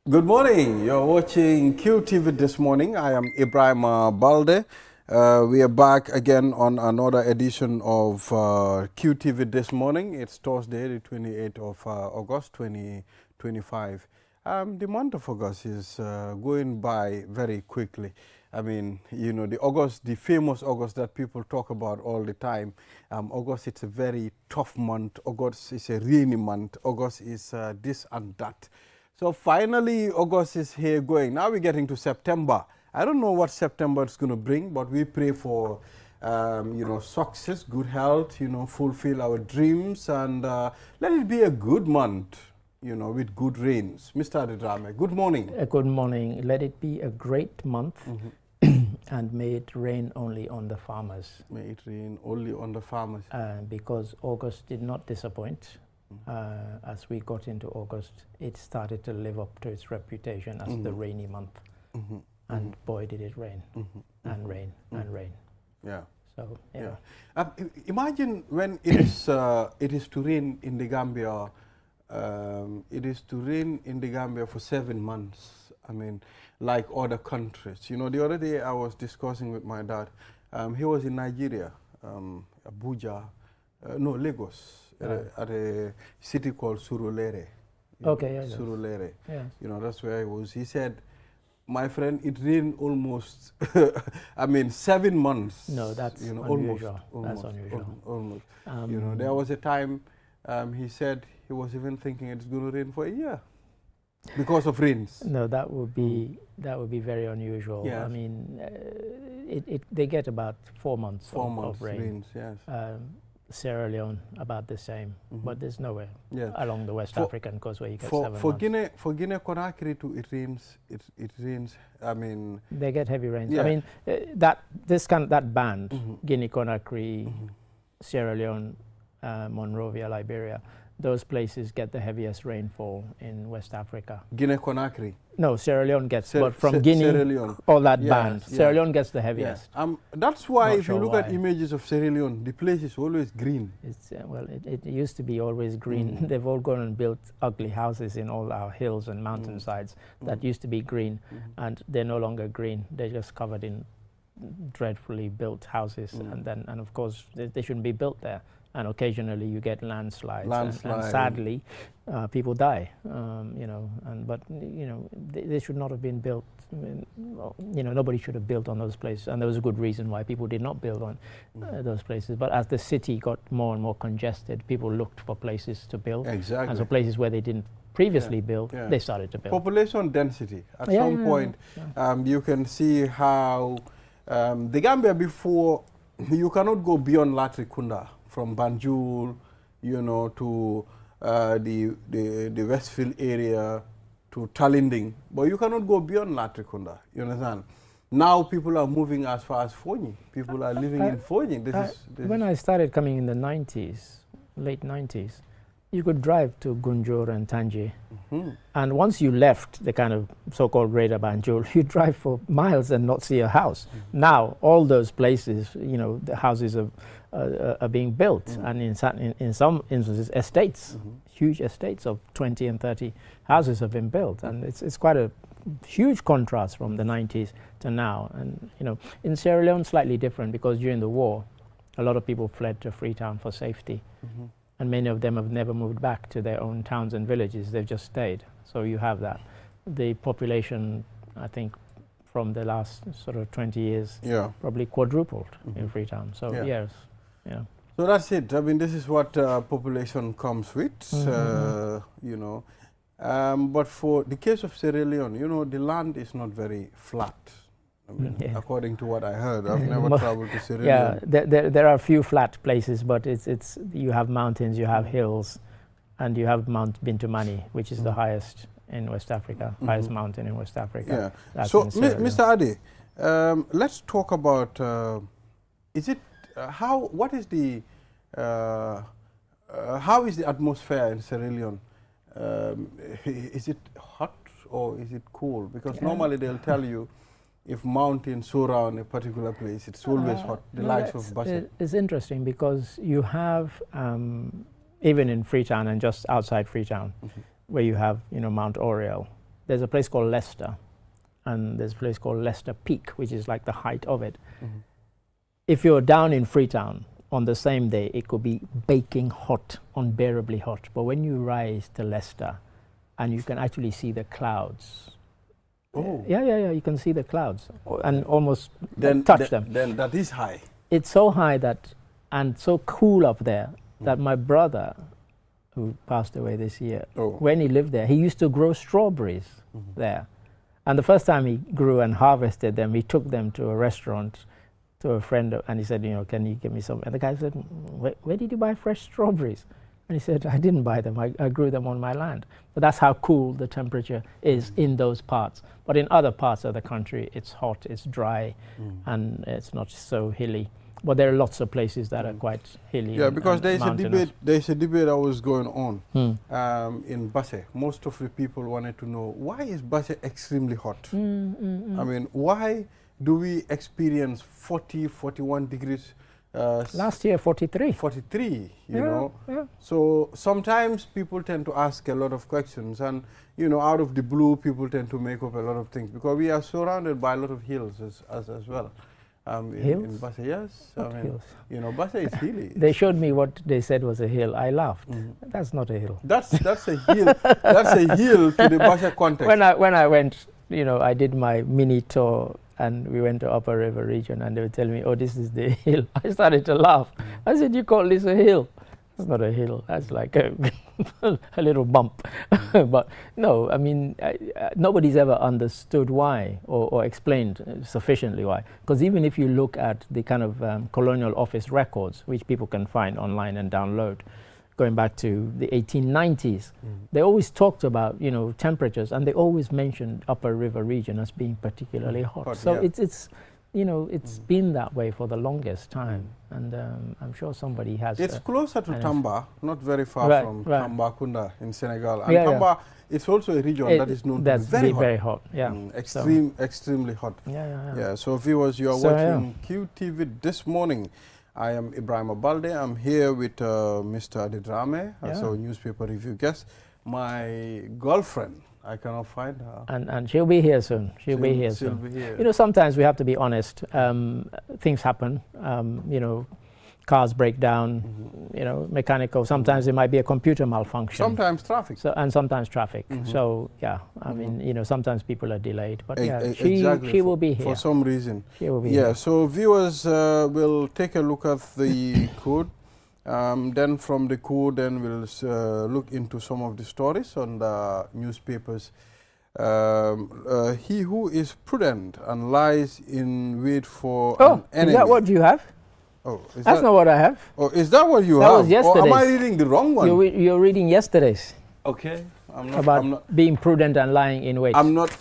Good morning. You're watching QTV this morning. I am Ibrahim Balde. We are back again on another edition of QTV this morning. It's Thursday, the 28th of August 2025. The month of August is going by very quickly. I mean, you know, the famous August that people talk about all the time. August, it's a very tough month. August is a rainy month. August is this and that. So finally, August is here going. Now we're getting to September. I don't know what September is going to bring, but we pray for, success, good health, fulfill our dreams, and let it be a good month, with good rains. Mr. Adedrame, good morning. Good morning. Let it be a great month, and may it rain only on the farmers. May it rain only on the farmers. Because August did not disappoint. As we got into August, it started to live up to its reputation as the rainy month. And boy, did it rain, and rain, and rain. Yeah. So, yeah. Imagine when it is to rain in the Gambia, it is to rain in the Gambia for 7 months. I mean, like other countries. You know, the other day I was discussing with my dad. He was in Nigeria, Abuja, Lagos. At a city called Surulere. Okay, yeah. Surulere. Yeah. You know, that's where I was. He said, my friend, it rained almost, 7 months. No, that's unusual. That's unusual. Almost. There was a time he said he was even thinking it's going to rain for a year because of rains. No, that would be very unusual. Yes. I mean, they get about 4 months, of rain. Rains, yes. Sierra Leone about the same, but there's nowhere along the West African coast where you get 7 months. For Guinea Conakry too, it rains. It rains. I mean, they get heavy rains. Yeah. I mean, that band, Guinea Conakry, Sierra Leone, Monrovia, Liberia, those places get the heaviest rainfall in West Africa. Guinea Conakry. No, Sierra Leone gets, but from Guinea, Sierra Leone. all that band, Sierra Leone gets the heaviest. That's why Not if you sure look why. at images of Sierra Leone, the place is always green. It's it used to be always green. They've all gone and built ugly houses in all our hills and mountainsides that used to be green, and they're no longer green. They're just covered in dreadfully built houses, and of course they shouldn't be built there. And occasionally you get landslides. And sadly, people die. But they should not have been built. Nobody should have built on those places, and there was a good reason why people did not build on those places. But as the city got more and more congested, people looked for places to build. Exactly. And so places where they didn't previously build, they started to build. Population density. At some point, you can see how the Gambia before, you cannot go beyond Latrikunda. From Banjul, to the Westfield area, to Talinding, but you cannot go beyond Latrikunda. You understand? Now people are moving as far as Fonyi. People are living in Fonyi. When I started coming in the 90s, late 90s, you could drive to Gunjur and Tangier, and once you left the kind of so-called Greater Banjul, you drive for miles and not see a house. Now all those places, the houses are being built, and in some instances, estates, huge estates of 20 and 30 houses have been built, and it's quite a huge contrast from the 90s to now. And in Sierra Leone, slightly different, because during the war, a lot of people fled to Freetown for safety. And many of them have never moved back to their own towns and villages. They've just stayed. So you have that. The population, I think, from the last sort of 20 years, probably quadrupled in Freetown. So yes, So that's it. I mean, this is what population comes with, But for the case of Sierra Leone, the land is not very flat. I mean, according to what I heard, I've never traveled to Sierra Leone. There are a few flat places, but it's you have mountains, you have hills, and you have Mount Bintumani, which is the highest in West Africa, highest mountain in West Africa. That's so, Mr. Ade, let's talk about how is the atmosphere in Sierra Leone? Is it hot or is it cool? Because normally they'll tell you if mountains surround a particular place, it's always hot, the likes of Basse. It's interesting because you have, even in Freetown and just outside Freetown, where you have, Mount Oriel, there's a place called Leicester, and there's a place called Leicester Peak, which is like the height of it. If you're down in Freetown on the same day, it could be baking hot, unbearably hot. But when you rise to Leicester, and you can actually see the clouds. Oh. Yeah, you can see the clouds and almost touch them. Then that is high. It's so high that, and so cool up there, that my brother, who passed away this year, when he lived there, he used to grow strawberries there. And the first time he grew and harvested them, he took them to a restaurant, to a friend, and he said, you know, can you give me some? And the guy said, where did you buy fresh strawberries? And he said, I didn't buy them, I grew them on my land. But that's how cool the temperature is in those parts. But in other parts of the country, it's hot, it's dry, and it's not so hilly. But there are lots of places that are quite hilly. Yeah, because there's a debate that was going on in Basse. Most of the people wanted to know, why is Basse extremely hot? I mean, why do we experience 40, 41 degrees? Last year, 43. 43, you know. Yeah. So sometimes people tend to ask a lot of questions, and, you know, out of the blue, people tend to make up a lot of things, because we are surrounded by a lot of hills as well. Hills? In Basse, yes. What hills? You know, Basse is hilly. They showed me what they said was a hill. I laughed. That's not a hill. That's a hill. That's a hill to the Basse context. When I went, you know, I did my mini tour, and we went to Upper River region, and they would tell me, oh, this is the hill. I started to laugh. I said, you call this a hill? It's not a hill. That's like a little bump. But no, I mean, nobody's ever understood why or explained sufficiently why. Because even if you look at the kind of colonial office records, which people can find online and download, going back to the 1890s, they always talked about, you know, temperatures, and they always mentioned Upper River region as being particularly hot. So yeah, it's you know, it's been that way for the longest time, and I'm sure somebody has. It's closer to Tamba, not very far from Tambacounda in Senegal. And Tamba, it's also a region that is known to be very hot. Yeah, extremely hot. Yeah. So viewers, you are watching QTV this morning. I am Ibrahim Balde. I'm here with Mr. Adedrame, as our newspaper review guest. My girlfriend, I cannot find her. And she'll be here soon. She'll be here soon. You know, sometimes we have to be honest. Things happen. You know, cars break down. You know, mechanical. Sometimes it might be a computer malfunction. Sometimes traffic. And sometimes traffic. So yeah, I mean, you know, sometimes people are delayed. But yeah, she will be here for some reason. She will be here. So viewers will take a look at the code. Then from the code, then we'll look into some of the stories on the newspapers. He who is prudent and lies in wait for an enemy. Is that what you have? Oh, that's not what I have. Oh, is that what you have? That was yesterday's. Or am I reading the wrong one? You're reading yesterday's. Okay. I'm not being prudent and lying in wait. I'm not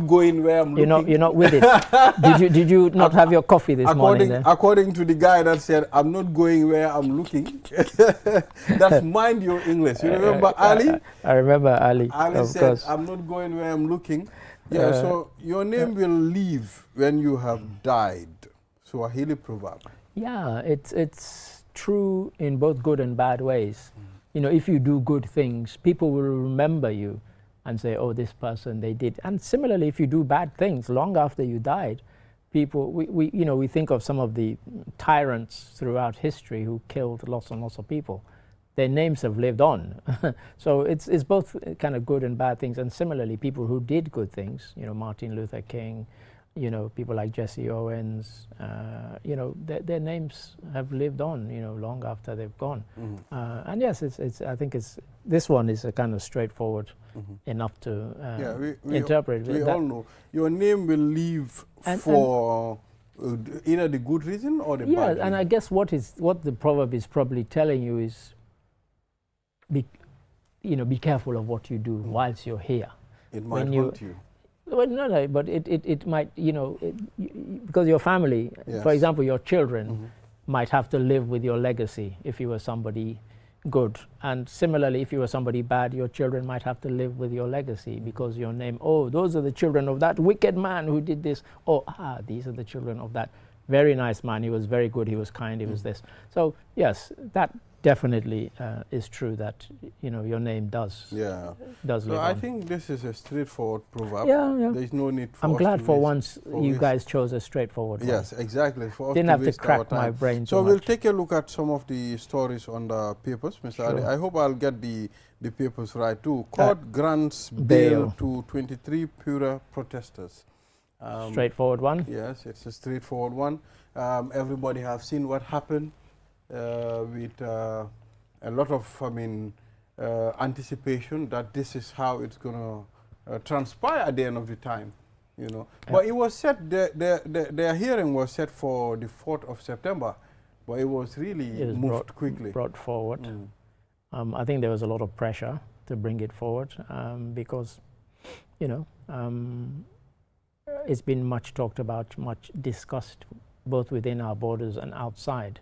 going where I'm looking. You're not with it. Did you not have your coffee this morning? According to the guy that said, I'm not going where I'm looking. That's mind your English. You remember Ali? I remember Ali. Ali said, I'm not going where I'm looking. Yeah, so your name will leave when you have died. Swahili proverb. Yeah, it's true in both good and bad ways. You know, if you do good things, people will remember you and say, oh, this person, they did. And similarly, if you do bad things long after you died, people, we think of some of the tyrants throughout history who killed lots and lots of people. Their names have lived on. So it's both kind of good and bad things. And similarly, people who did good things, you know, Martin Luther King, you know, people like Jesse Owens, you know, their names have lived on, you know, long after they've gone. And yes, I think this one is a kind of straightforward enough to interpret. We all know your name will leave for either the good reason or the bad reason. Yeah, and I guess what the proverb is probably telling you is, be careful of what you do whilst you're here. It might haunt you. Well, no, but it might, you know, because your family, for example, your children might have to live with your legacy if you were somebody good. And similarly, if you were somebody bad, your children might have to live with your legacy because your name, oh, those are the children of that wicked man who did this. Oh, these are the children of that very nice man. He was very good. He was kind. He was this. So yes, that definitely is true. That your name does Yeah. does So live I on. think this is a straightforward proverb. Yeah, yeah. There is no need for I'm us glad to for waste- once for you waste- guys chose a straightforward one. Yes, exactly. For us Didn't to have to waste our crack my time. brain So too we'll much. take a look at some of the stories on the papers, Mr. Sure. Adi. I hope I'll get the papers right too. Court grants bail bail. to 23 Pura protesters. Straightforward one. Yes, it's a straightforward one. Everybody have seen what happened with a lot of, anticipation that this is how it's going to transpire at the end of the time, But it was set, their hearing was set for the 4th of September, but it was really It was moved quickly. brought forward. I think there was a lot of pressure to bring it forward because, it's been much talked about, much discussed, both within our borders and outside.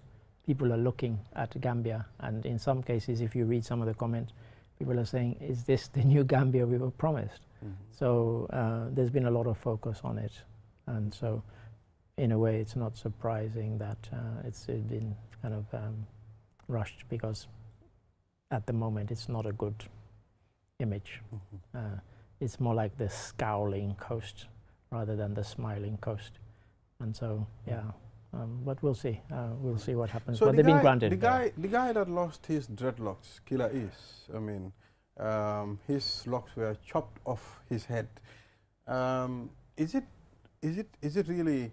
People are looking at Gambia, and in some cases, if you read some of the comments, people are saying, is this the new Gambia we were promised? So there's been a lot of focus on it, and so in a way it's not surprising that it's been kind of rushed, because at the moment it's not a good image. It's more like the scowling coast rather than the smiling coast, and so but we'll see. We'll see what happens. So but they've been granted. the guy that lost his dreadlocks, Killer Is, his locks were chopped off his head. Is it really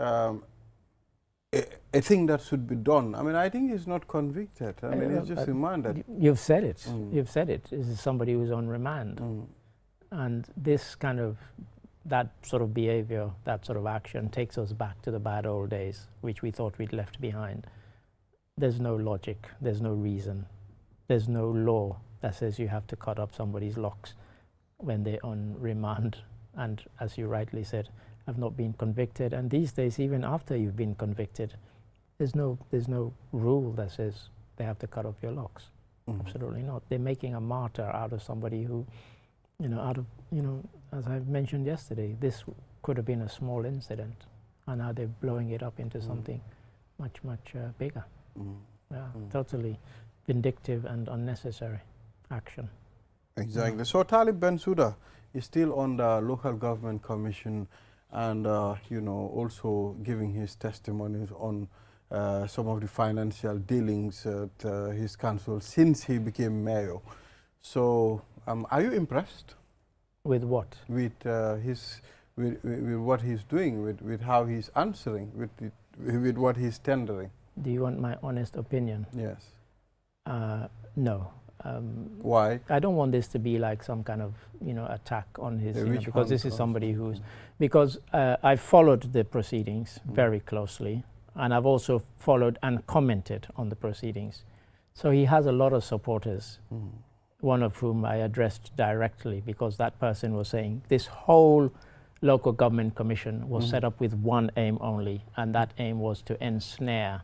a thing that should be done? I think he's not convicted. He's just remanded. You've said it. You've said it. This is somebody who's on remand, and this kind of that sort of behavior, that sort of action takes us back to the bad old days, which we thought we'd left behind. There's no logic, there's no reason, there's no law that says you have to cut up somebody's locks when they're on remand, and as you rightly said, have not been convicted. And these days, even after you've been convicted, there's no rule that says they have to cut off your locks. Absolutely not. They're making a martyr out of somebody who, as I mentioned yesterday, this could have been a small incident, and now they're blowing it up into something much, much bigger. Totally vindictive and unnecessary action. Exactly. So Talib Bensouda is still on the local government commission, and also giving his testimonies on some of the financial dealings at his council since he became mayor. So are you impressed? With what? With with what he's doing, with how he's answering, with what he's tendering. Do you want my honest opinion? Yes. No. Why? I don't want this to be like some kind of attack on his, because this is somebody who's, because I followed the proceedings very closely, and I've also followed and commented on the proceedings. So he has a lot of supporters. One of whom I addressed directly, because that person was saying this whole local government commission was set up with one aim only, and that aim was to ensnare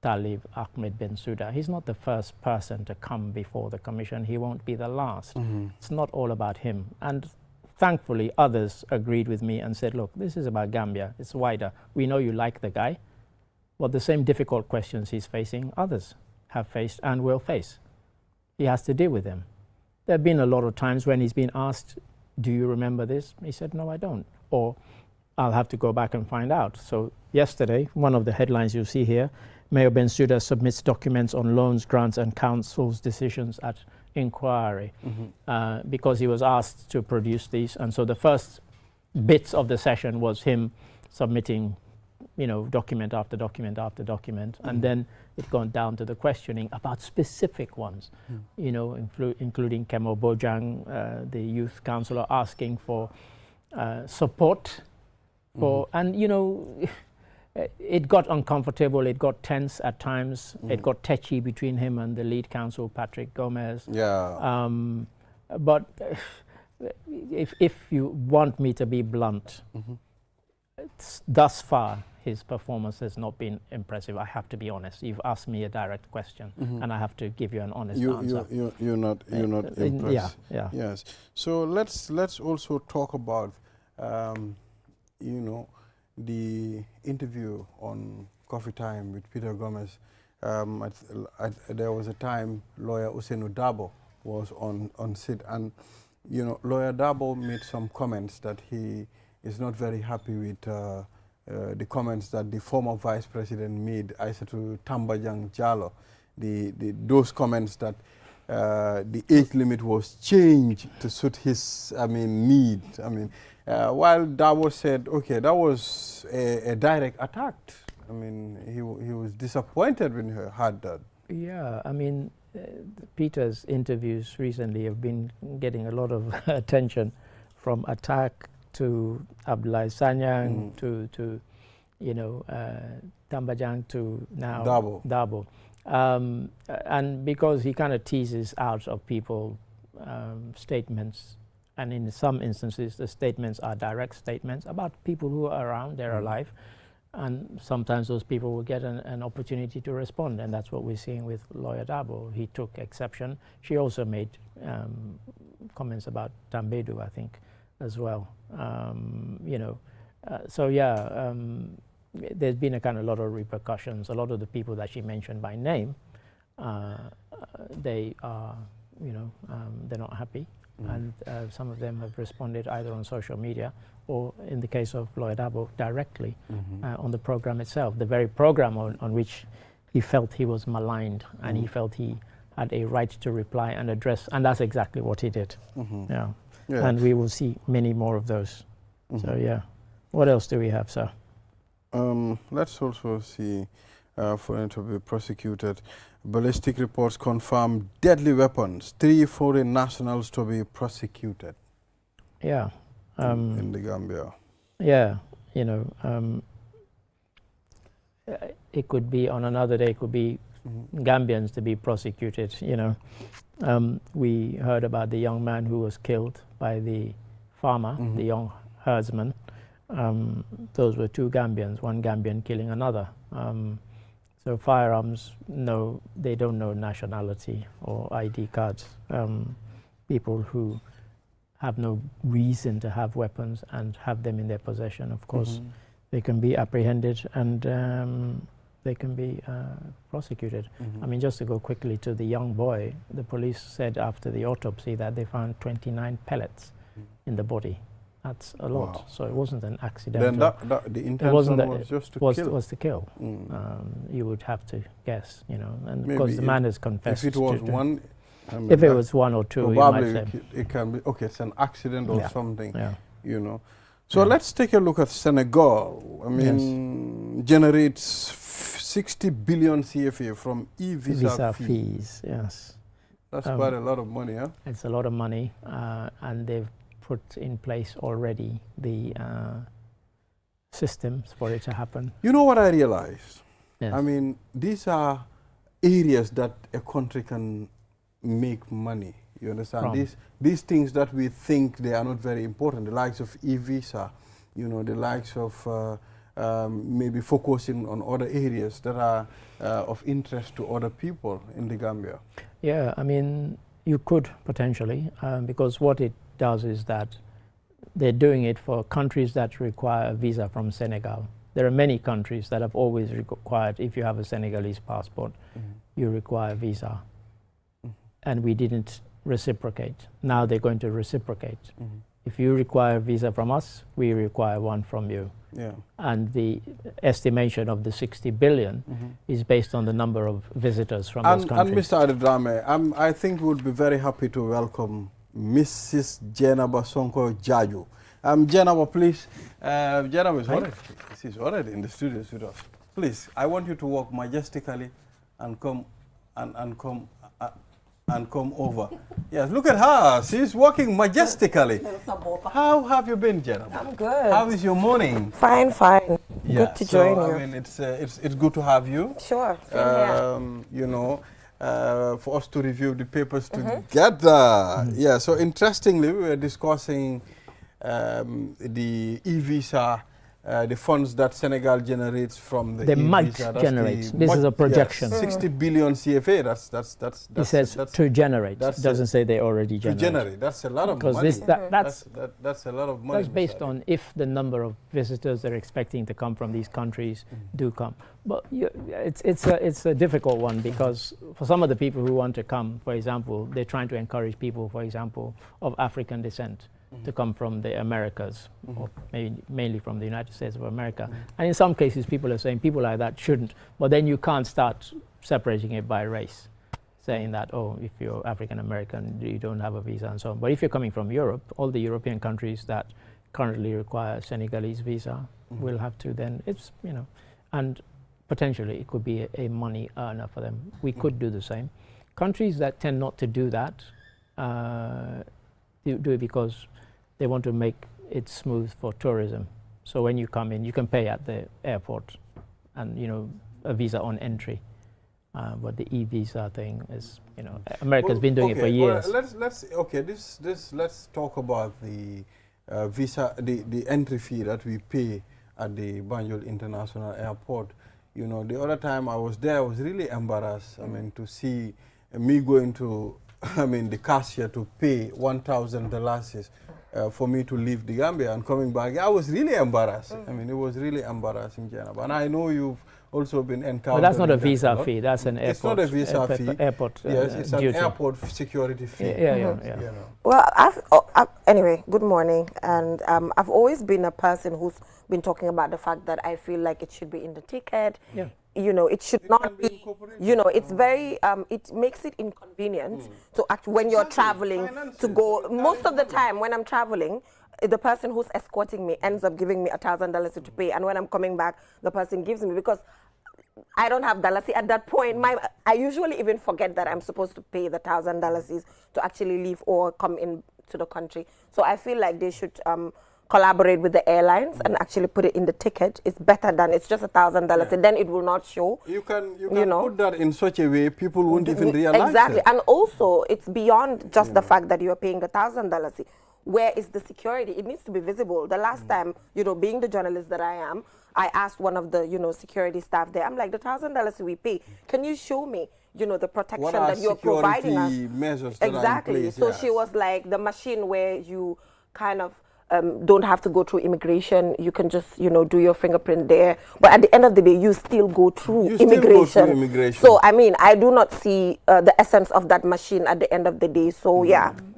Talib Ahmed Bensouda. He's not the first person to come before the commission. He won't be the last. It's not all about him. And thankfully, others agreed with me and said, look, this is about Gambia. It's wider. We know you like the guy, but the same difficult questions he's facing, others have faced and will face. He has to deal with them. There have been a lot of times when he's been asked, do you remember this? He said, no, I don't. Or I'll have to go back and find out. So yesterday, one of the headlines you see here, Mayor Bensouda submits documents on loans, grants and council's decisions at inquiry, because he was asked to produce these. And so the first bits of the session was him submitting document after document after document, and then it gone down to the questioning about specific ones, including Kemo Bojang, the youth councillor, asking for support for, and it got uncomfortable, it got tense at times, it got tetchy between him and the lead counsel, Patrick Gomez. Yeah. But if you want me to be blunt, thus far, his performance has not been impressive. I have to be honest. You've asked me a direct question, and I have to give you an honest answer. You're not impressed. Yeah. Yes. So let's also talk about the interview on Coffee Time with Peter Gomez, there was a time lawyer Usainu Dabo was on sit, and you know, lawyer Dabo made some comments that he is not very happy with the comments that the former vice president made, Aissatou Tambajang Jallow, those comments that the age limit was changed to suit his, need. While Dabo said, okay, that was a direct attack. He was disappointed when he heard that. Yeah, Peter's interviews recently have been getting a lot of attention, from attack to Abdullah Sanyang to Tambajang to now Dabo. And because he kind of teases out of people statements, and in some instances the statements are direct statements about people who are around, they're alive, and sometimes those people will get an opportunity to respond, and that's what we're seeing with lawyer Dabo. He took exception. She also made comments about Tambedu, I think, as well. There's been a kind of lot of repercussions. A lot of the people that she mentioned by name, they are, they're not happy, and some of them have responded either on social media or, in the case of Lawyer Dabo, directly on the program itself, the very program on which he felt he was maligned, and he felt he had a right to reply and address, and that's exactly what he did. Yeah. And we will see many more of those. So yeah, what else do we have, sir? Let's also see, for him to be prosecuted. Ballistic reports confirm deadly weapons. 3 foreign nationals to be prosecuted. Yeah. In the Gambia. Yeah, it could be on another day, it could be Gambians to be prosecuted, We heard about the young man who was killed by the farmer, the young herdsman. Those were 2 Gambians, one Gambian killing another. So firearms, no, they don't know nationality or ID cards. People who have no reason to have weapons and have them in their possession, of course, they can be apprehended and they can be prosecuted. Just to go quickly to the young boy, the police said after the autopsy that they found 29 pellets in the body. That's a lot. Wow. So it wasn't an accident. Then the intention was just to kill. Was to kill. You would have to guess, and because the man has confessed. If it was one, if it was 1 or 2, probably you might say. It can be okay. It's an accident or something. Yeah. So let's take a look at Senegal. Generates 60 billion CFA from e-visa fees. Yes. That's quite a lot of money, huh? It's a lot of money, and they've put in place already the systems for it to happen. You know what I realized? Yes. These are areas that a country can make money. You understand? These things that we think they are not very important, the likes of e-visa, the likes of maybe focusing on other areas that are of interest to other people in the Gambia. Yeah, you could potentially, because what it does is that they're doing it for countries that require a visa from Senegal. There are many countries that have always required, if you have a Senegalese passport, you require a visa. And we didn't reciprocate. Now they're going to reciprocate. If you require a visa from us, we require one from you. Yeah. And the estimation of the 60 billion is based on the number of visitors from those countries. And Mr. Adedrame, I think we would be very happy to welcome Mrs. Jenaba Sonko Jaju. Jenaba, please. Jenaba is already, she's already in the studios with us. Please, I want you to walk majestically and come over. Yes, look at her. She's walking majestically. How have you been, Jenaba? I'm good. How is your morning? Fine, fine. Yeah, good to join you. It's good to have you. Sure. For us to review the papers together. Yeah, so interestingly, we were discussing the e-visa the funds that Senegal generates from the They might e-visa, generate. This is a projection. 60 billion CFA. That's It says that's to generate. that's Doesn't say they already to generate. generate. That's a lot of Because money. that's a lot of money. that's based on if the number of visitors they're expecting to come from these countries do come. But it's a difficult one because for some of the people who want to come, for example, they're trying to encourage people, for example, of African descent to come from the Americas, or mainly from the United States of America. And in some cases, people are saying people like that shouldn't. But then you can't start separating it by race, saying that, oh, if you're African American, you don't have a visa and so on. But if you're coming from Europe, all the European countries that currently require Senegalese visa will have to then, and potentially it could be a money earner for them. We could do the same. Countries that tend not to do that do it because they want to make it smooth for tourism. So when you come in, you can pay at the airport and, a visa on entry. But the e-visa thing is, America's been doing it for years. Well, let's talk about the visa, the entry fee that we pay at the Banjul International Airport. The other time I was there, I was really embarrassed. I mean, to see me going to, the cashier to pay $1,000 for me to leave the Gambia and coming back. I was really embarrassed. It was really embarrassing, Janab. And I know you've also been encountering. But that's not a visa fee. That's an airport. It's not a visa fee. Airport. Yes, it's duty. an airport security fee. Yeah. Well, anyway, good morning. And I've always been a person who's been talking about the fact that I feel like it should be in the ticket. Yeah. It should not be, it's very, it makes it inconvenient to act when you're traveling to go. Most of the time when I'm traveling, the person who's escorting me ends up giving me $1,000 to pay. And when I'm coming back, the person gives me, because I don't have dollars at that point. I usually even forget that I'm supposed to pay the $1,000 to actually leave or come into the country. So I feel like they should collaborate with the airlines and actually put it in the ticket. It's better than it's just $1,000, and then it will not show. You can put that in such a way people won't even realize exactly. it. And also, it's beyond just the fact that you are paying the $1,000. Where is the security? It needs to be visible. The last time, being the journalist that I am, I asked one of the security staff there. I'm like, the $1,000 we pay, can you show me the protection that you're providing us? Measures that exactly. are in place, So yes. she was like, the machine where you kind of don't have to go through immigration. You can just, do your fingerprint there. But at the end of the day, you still go through immigration. So, I do not see the essence of that machine at the end of the day. So,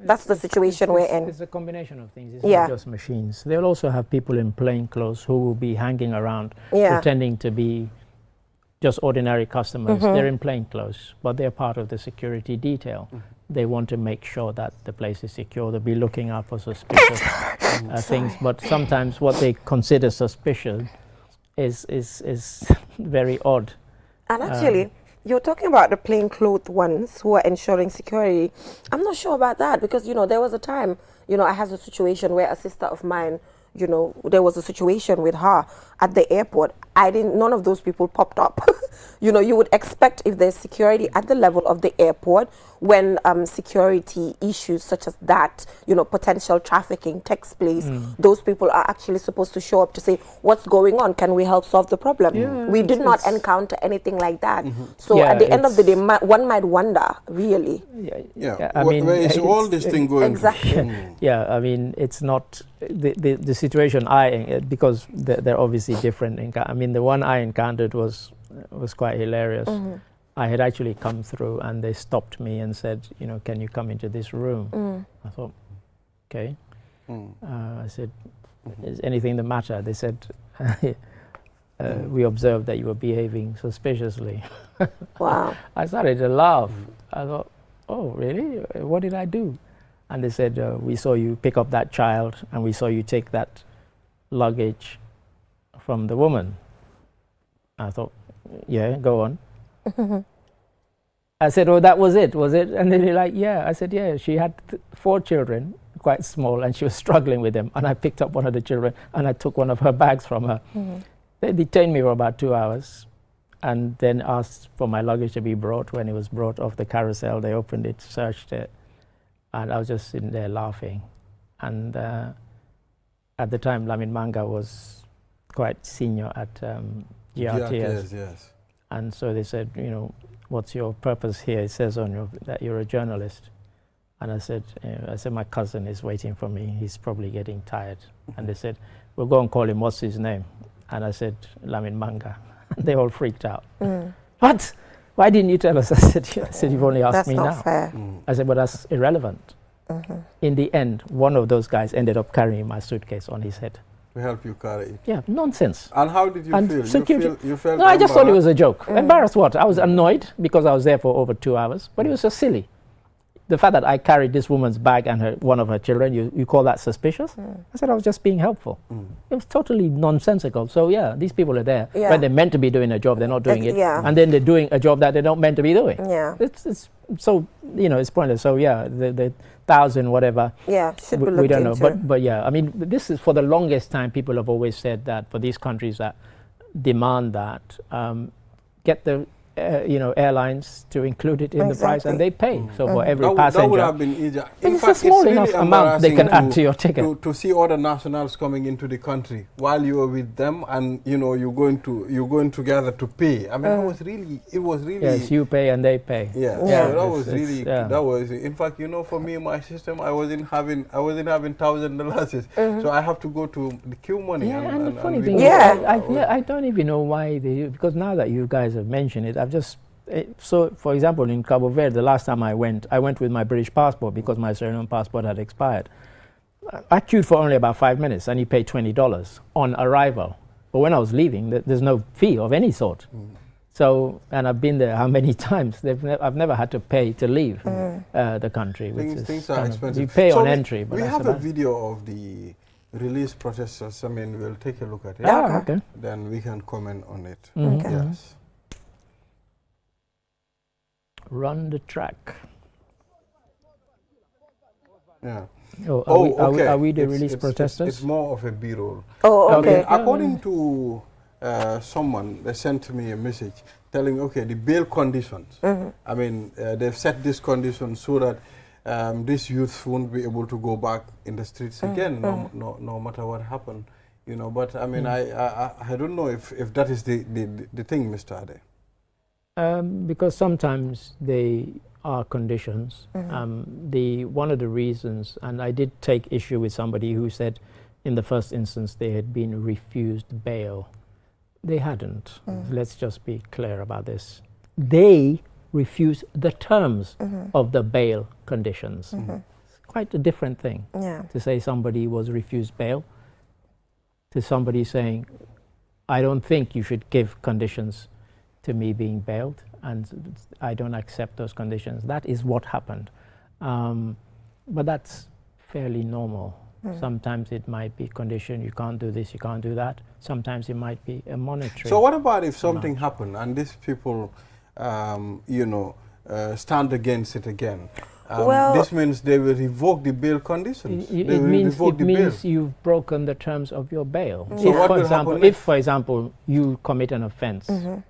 that's the situation we're in. It's a combination of things. It's not just machines. They'll also have people in plain clothes who will be hanging around pretending to be just ordinary customers. They're in plain clothes, but they're part of the security detail. They want to make sure that the place is secure. They'll be looking out for suspicious things. But sometimes what they consider suspicious is very odd. And actually, you're talking about the plainclothes ones who are ensuring security. I'm not sure about that because, there was a time, I had a situation where a sister of mine, there was a situation with her at the airport. None of those people popped up. You would expect if there's security at the level of the airport, when security issues such as that, potential trafficking takes place, those people are actually supposed to show up to say, what's going on? Can we help solve the problem? Yeah, we did not encounter anything like that. So at the end of the day, one might wonder, really. Where is all this thing going? Exactly. It's not the situation because they're obviously different. The one I encountered was quite hilarious. I had actually come through and they stopped me and said, can you come into this room? I thought, okay. I said, is anything the matter? They said, we observed that you were behaving suspiciously. Wow. I started to laugh. I thought, oh, really? What did I do? And they said, we saw you pick up that child and we saw you take that luggage from the woman. I thought, yeah, go on. I said, oh, that was it, was it? And they're like, yeah. I said, yeah, she had 4 children, quite small, and she was struggling with them. And I picked up one of the children and I took one of her bags from her. They detained me for about 2 hours and then asked for my luggage to be brought. When it was brought off the carousel, they opened it, searched it, and I was just sitting there laughing. And at the time, Lamin Manga was quite senior at GRTS. Yes. And so they said, you know, what's your purpose here? It says on your that you're a journalist. And I said, my cousin is waiting for me. He's probably getting tired. And they said, we'll go and call him. What's his name? And I said, Lamin Manga. And they all freaked out. What? Why didn't you tell us? I said, you've only asked me now. That's not fair. I said, but that's irrelevant. In the end, one of those guys ended up carrying my suitcase on his head. To help you carry it. Yeah, nonsense. And how did you And feel? security- You felt No, I just thought it was a joke. Mm. Embarrassed what? I was annoyed because I was there for over 2 hours, but it was so silly. The fact that I carried this woman's bag and one of her children, you call that suspicious? I said I was just being helpful. It was totally nonsensical. So yeah, these people are there Yeah. when they're meant to be doing a job, they're not doing it. Yeah. And then they're doing a job that they're not meant to be doing. Yeah. It's so, you know, it's pointless. So yeah, the 1,000 whatever, Yeah, should be looked we don't know. into. But yeah, I mean, this is for the longest time, people have always said that for these countries that demand that, get the airlines to include it in the price, and they pay. So for every passenger, that would have been easier. but it's a small enough amount they can add to your ticket. To see other nationals coming into the country while you are with them, and you're going together to pay. I mean, it was really. Yes, you pay and they pay. Yeah, Yeah. So that was really. yeah. That was, in fact, for me, my system, I wasn't having $1,000, so I have to go to the queue money. Yeah, and the funny thing Yeah. is, I don't even know why they do, because now that you guys have mentioned it, so for example, in Cabo Verde, the last time I went with my British passport because my Suriname passport had expired. I queued for only about 5 minutes and you pay $20 on arrival. But when I was leaving, there's no fee of any sort. So, and I've been there how many times? I've never had to pay to leave the country. Things are expensive. You pay So on entry. But we that's have a about it. video of the release protesters. I mean, we'll take a look at it. Ah, okay. Then we can comment on it. Okay. Yes. Run the track. Yeah. Oh, okay. are we the It's- release it's- protesters? It's more of a B-roll. Oh, I okay. mean, according to someone, they sent me a message telling, okay, the bail conditions. I mean, they've set these conditions so that these youths won't be able to go back in the streets again, no matter what happened. But I mean, I don't know if that is the thing, Mr. Ade. Because sometimes they are conditions. One of the reasons, and I did take issue with somebody who said in the first instance they had been refused bail. They hadn't. Let's just be clear about this. They refused the terms of the bail conditions. It's quite a different thing to say somebody was refused bail to somebody saying, I don't think you should give conditions to me being bailed, and I don't accept those conditions. That is what happened. But that's fairly normal. Sometimes it might be condition, you can't do this, you can't do that. Sometimes it might be a monetary. So what about if something happened and these people, stand against it again? This means they will revoke the bail conditions. It means you've broken the terms of your bail. So what will happen next? If, for example, you commit an offense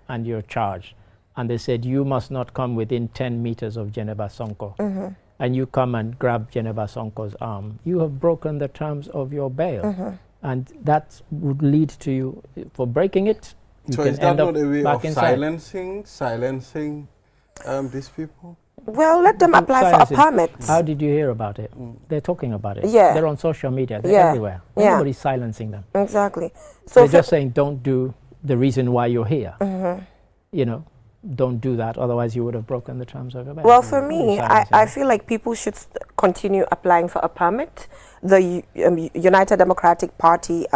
and you're charged, and they said you must not come within 10 meters of Geneva Sonko, and you come and grab Geneva Sonko's arm, you have broken the terms of your bail. And that would lead to you, for breaking it, you so can is that end up not a way back of inside. silencing these people? Well, let them Don't apply for a silence it. permit. How did you hear about it? They're talking about it. Yeah. They're on social media. They're Yeah. everywhere. Yeah. Nobody's silencing them. Exactly. So They're just saying, don't do the reason why you're here. Don't do that, otherwise you would have broken the terms of your bail. well, for me, Silencing I them. feel like people should continue applying for a permit. The United Democratic Party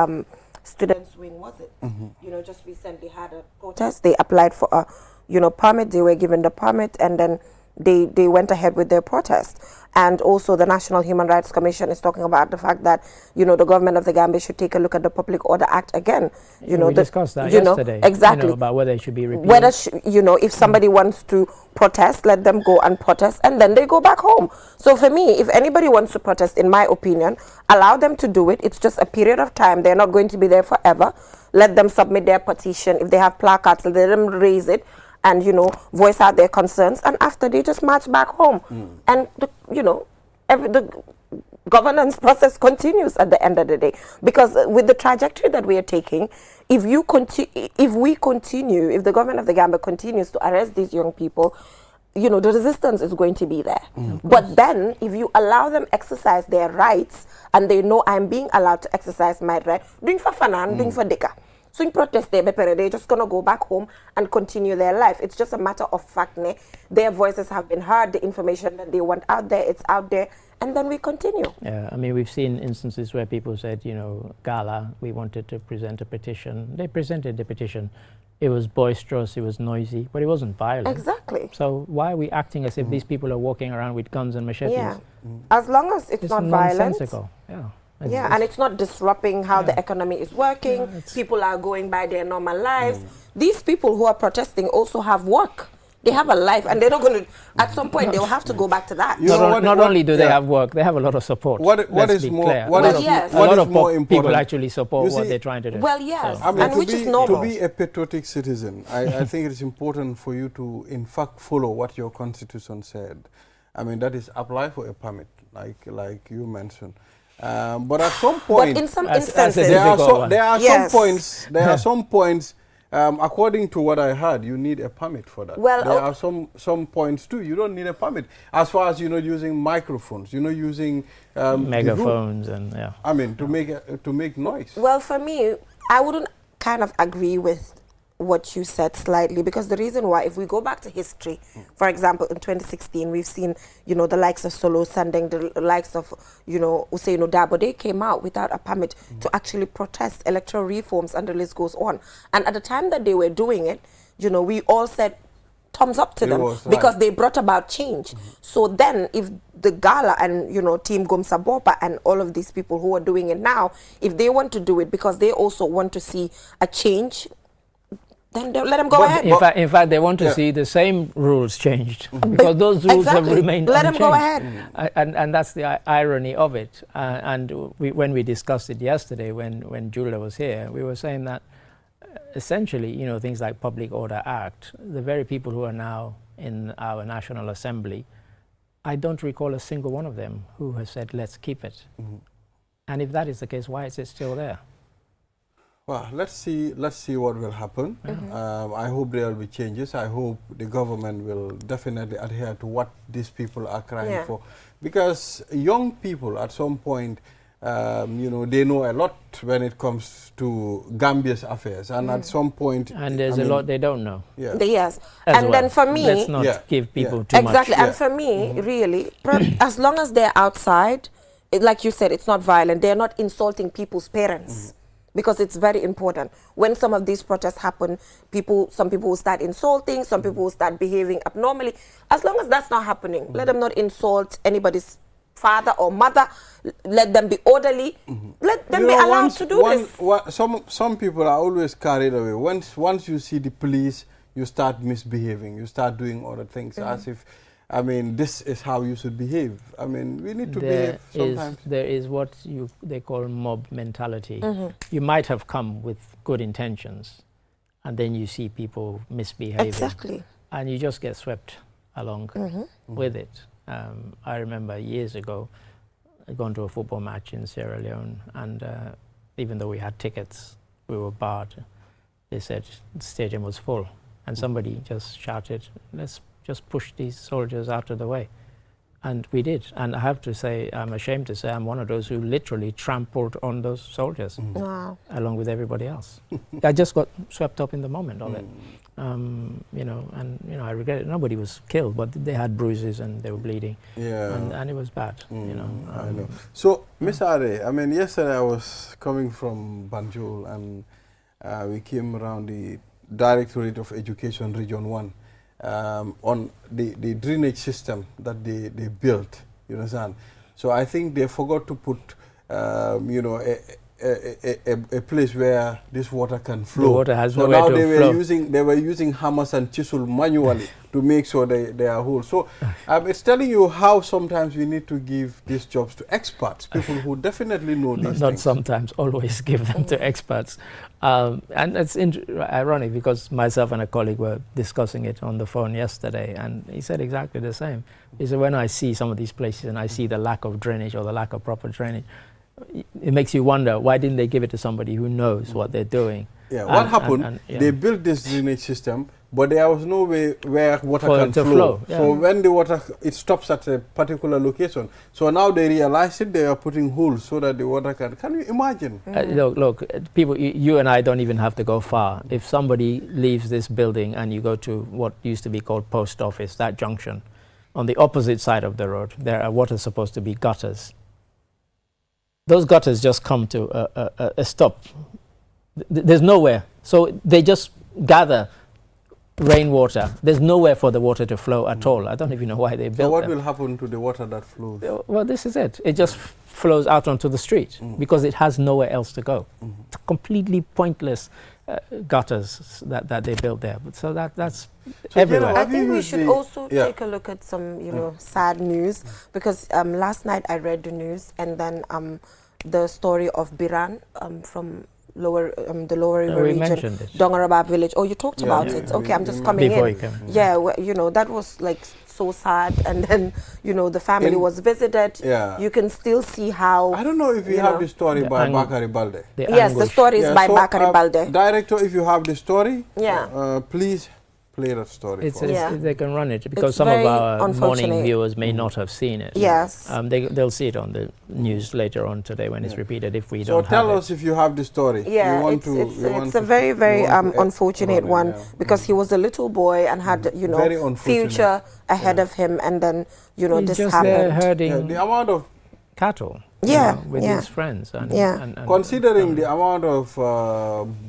students wing, was it? Just recently had a protest. They applied for a permit. They were given the permit, and then they went ahead with their protest. And also the National Human Rights Commission is talking about the fact that, the government of the Gambia should take a look at the Public Order Act again. we discussed that yesterday. Exactly. About whether it should be repealed. Whether, if somebody wants to protest, let them go and protest, and then they go back home. So for me, if anybody wants to protest, in my opinion, allow them to do it. It's just a period of time. They're not going to be there forever. Let them submit their petition. If they have placards, let them raise it and, voice out their concerns. And after, they just march back home. And, the governance process continues at the end of the day. Because with the trajectory that we are taking, if we continue, if the government of the Gambia continues to arrest these young people, you know, the resistance is going to be there. But then, if you allow them exercise their rights, and they know I'm being allowed to exercise my right, doing for fanan, doing for deka. So in protest, they're just going to go back home and continue their life. It's just a matter of fact, their voices have been heard, the information that they want out there, it's out there, and then we continue. Yeah, I mean, we've seen instances where people said, you know, Gala, we wanted to present a petition. They presented the petition. It was boisterous, it was noisy, but it wasn't violent. Exactly. So why are we acting as if these people are walking around with guns and machetes? Yeah. As long as it's not violent. Nonsensical. Yeah. Yeah, and it's not disrupting how the economy is working. People are going by their normal lives. These people who are protesting also have work. They have a life, and they're not going to, at some point, they'll have to go back to that. Not only do they have work, they have a lot of support. What is more important? People actually support what they're trying to do. Well, yes, so. I mean, and which is normal. To be a patriotic citizen, I think it is important for you to, in fact, follow what your constitution said. I mean, that is apply for a permit, like you mentioned. But at some point, but in some instances, there are some points. According to what I heard, you need a permit for that. Well, there are some points too. You don't need a permit. As far as using microphones, using megaphones, and yeah. I mean, to make noise. Well, for me, I wouldn't kind of agree with what you said slightly, because the reason why, if we go back to history, for example, in 2016, we've seen, the likes of Solo Sandeng, the likes of, Usain Dabo, they came out without a permit to actually protest electoral reforms, and the list goes on. And at the time that they were doing it, we all said thumbs up to them because they brought about change. So then if the Gala and, Team Gomsa Bopa and all of these people who are doing it now, if they want to do it because they also want to see a change, then let them go ahead. In fact, they want to see the same rules changed because those rules have remained let unchanged. them go ahead. And that's the irony of it. And when we discussed it yesterday, when Julia was here, we were saying that essentially, things like Public Order Act, the very people who are now in our National Assembly, I don't recall a single one of them who has said, let's keep it. And if that is the case, why is it still there? Well, let's see what will happen. I hope there will be changes. I hope the government will definitely adhere to what these people are crying for. Because young people at some point, they know a lot when it comes to Gambia's affairs. And at some point... And there's a lot they don't know. Yeah. Yes. And then for me... Let's not give people too much. Exactly. And for me, really, as long as they're outside, like you said, it's not violent. They're not insulting people's parents. Because it's very important. When some of these protests happen, some people will start insulting, some people will start behaving abnormally. As long as that's not happening, let them not insult anybody's father or mother. Let them be orderly. Let them be allowed to do this. Some people are always carried away. Once you see the police, you start misbehaving. You start doing other things as if, this is how you should behave. We need to behave sometimes. There is what they call mob mentality. You might have come with good intentions, and then you see people misbehaving. Exactly. And you just get swept along with it. I remember years ago, I'd gone to a football match in Sierra Leone, and even though we had tickets, we were barred. They said the stadium was full, and somebody just shouted, let's just push these soldiers out of the way. And we did. And I have to say, I'm ashamed to say, I'm one of those who literally trampled on those soldiers along with everybody else. I just got swept up in the moment of it. I regret it. Nobody was killed, but they had bruises and they were bleeding. Yeah. And it was bad, I know. So, Ms. Ade, yesterday I was coming from Banjul, and we came around the Directorate of Education Region 1. On the drainage system that they built, you understand? So I think they forgot to put, a a place where this water can flow. The water has so nowhere now to they were using hammers and chisel manually to make sure they are whole. So it's telling you how sometimes we need to give these jobs to experts, people who definitely know these Not things. sometimes, always give them to experts. And it's ironic because myself and a colleague were discussing it on the phone yesterday, and he said exactly the same. He said, when I see some of these places and I see the lack of drainage or the lack of proper drainage, it makes you wonder, why didn't they give it to somebody who knows what they're doing? Yeah, what happened, they built this drainage system, but there was no way where water can flow. Yeah. So when the water, it stops at a particular location. So now they realize it, they are putting holes so that the water can you imagine? Look, people, you and I don't even have to go far. If somebody leaves this building and you go to what used to be called post office, that junction, on the opposite side of the road, there are what are supposed to be gutters. Those gutters just come to a stop. There's nowhere. So they just gather rainwater. There's nowhere for the water to flow at all. I don't even know why they built So what them. will happen to the water that flows? Well, this is it. It just flows out onto the street because it has nowhere else to go. It's completely pointless gutters that they built there. But so that's So everywhere. I think we should also Yeah. take a look at some, sad news, because last night I read the news, and then the story of Biran from the lower river we region, mentioned it. Dongaraba village. Oh, you talked about yeah, it. Okay, I'm just we coming Before in. you came. Yeah, that was like so sad, and then the family was visited. Yeah. You can still see how. I don't know if you you have know, the story the by ang- Bakari Balde. Yes, the anguish. story is by so, Bakari Balde. Director, if you have the story, Yeah. please play that story It's, for us. Yeah. they can run it because It's some of very our morning unfortunate. viewers may not have seen it. Yes. They'll see it on the news later on today when it's repeated if we So don't tell have us if you have the story. Yeah, We want it's a very, very unfortunate run it, one, yeah. because he was a little boy and had, Very unfortunate. future ahead of him, and then, it. He's this just there happened. herding Yeah, the amount of cattle Yeah, with yeah. his friends. And, Yeah. and considering the amount of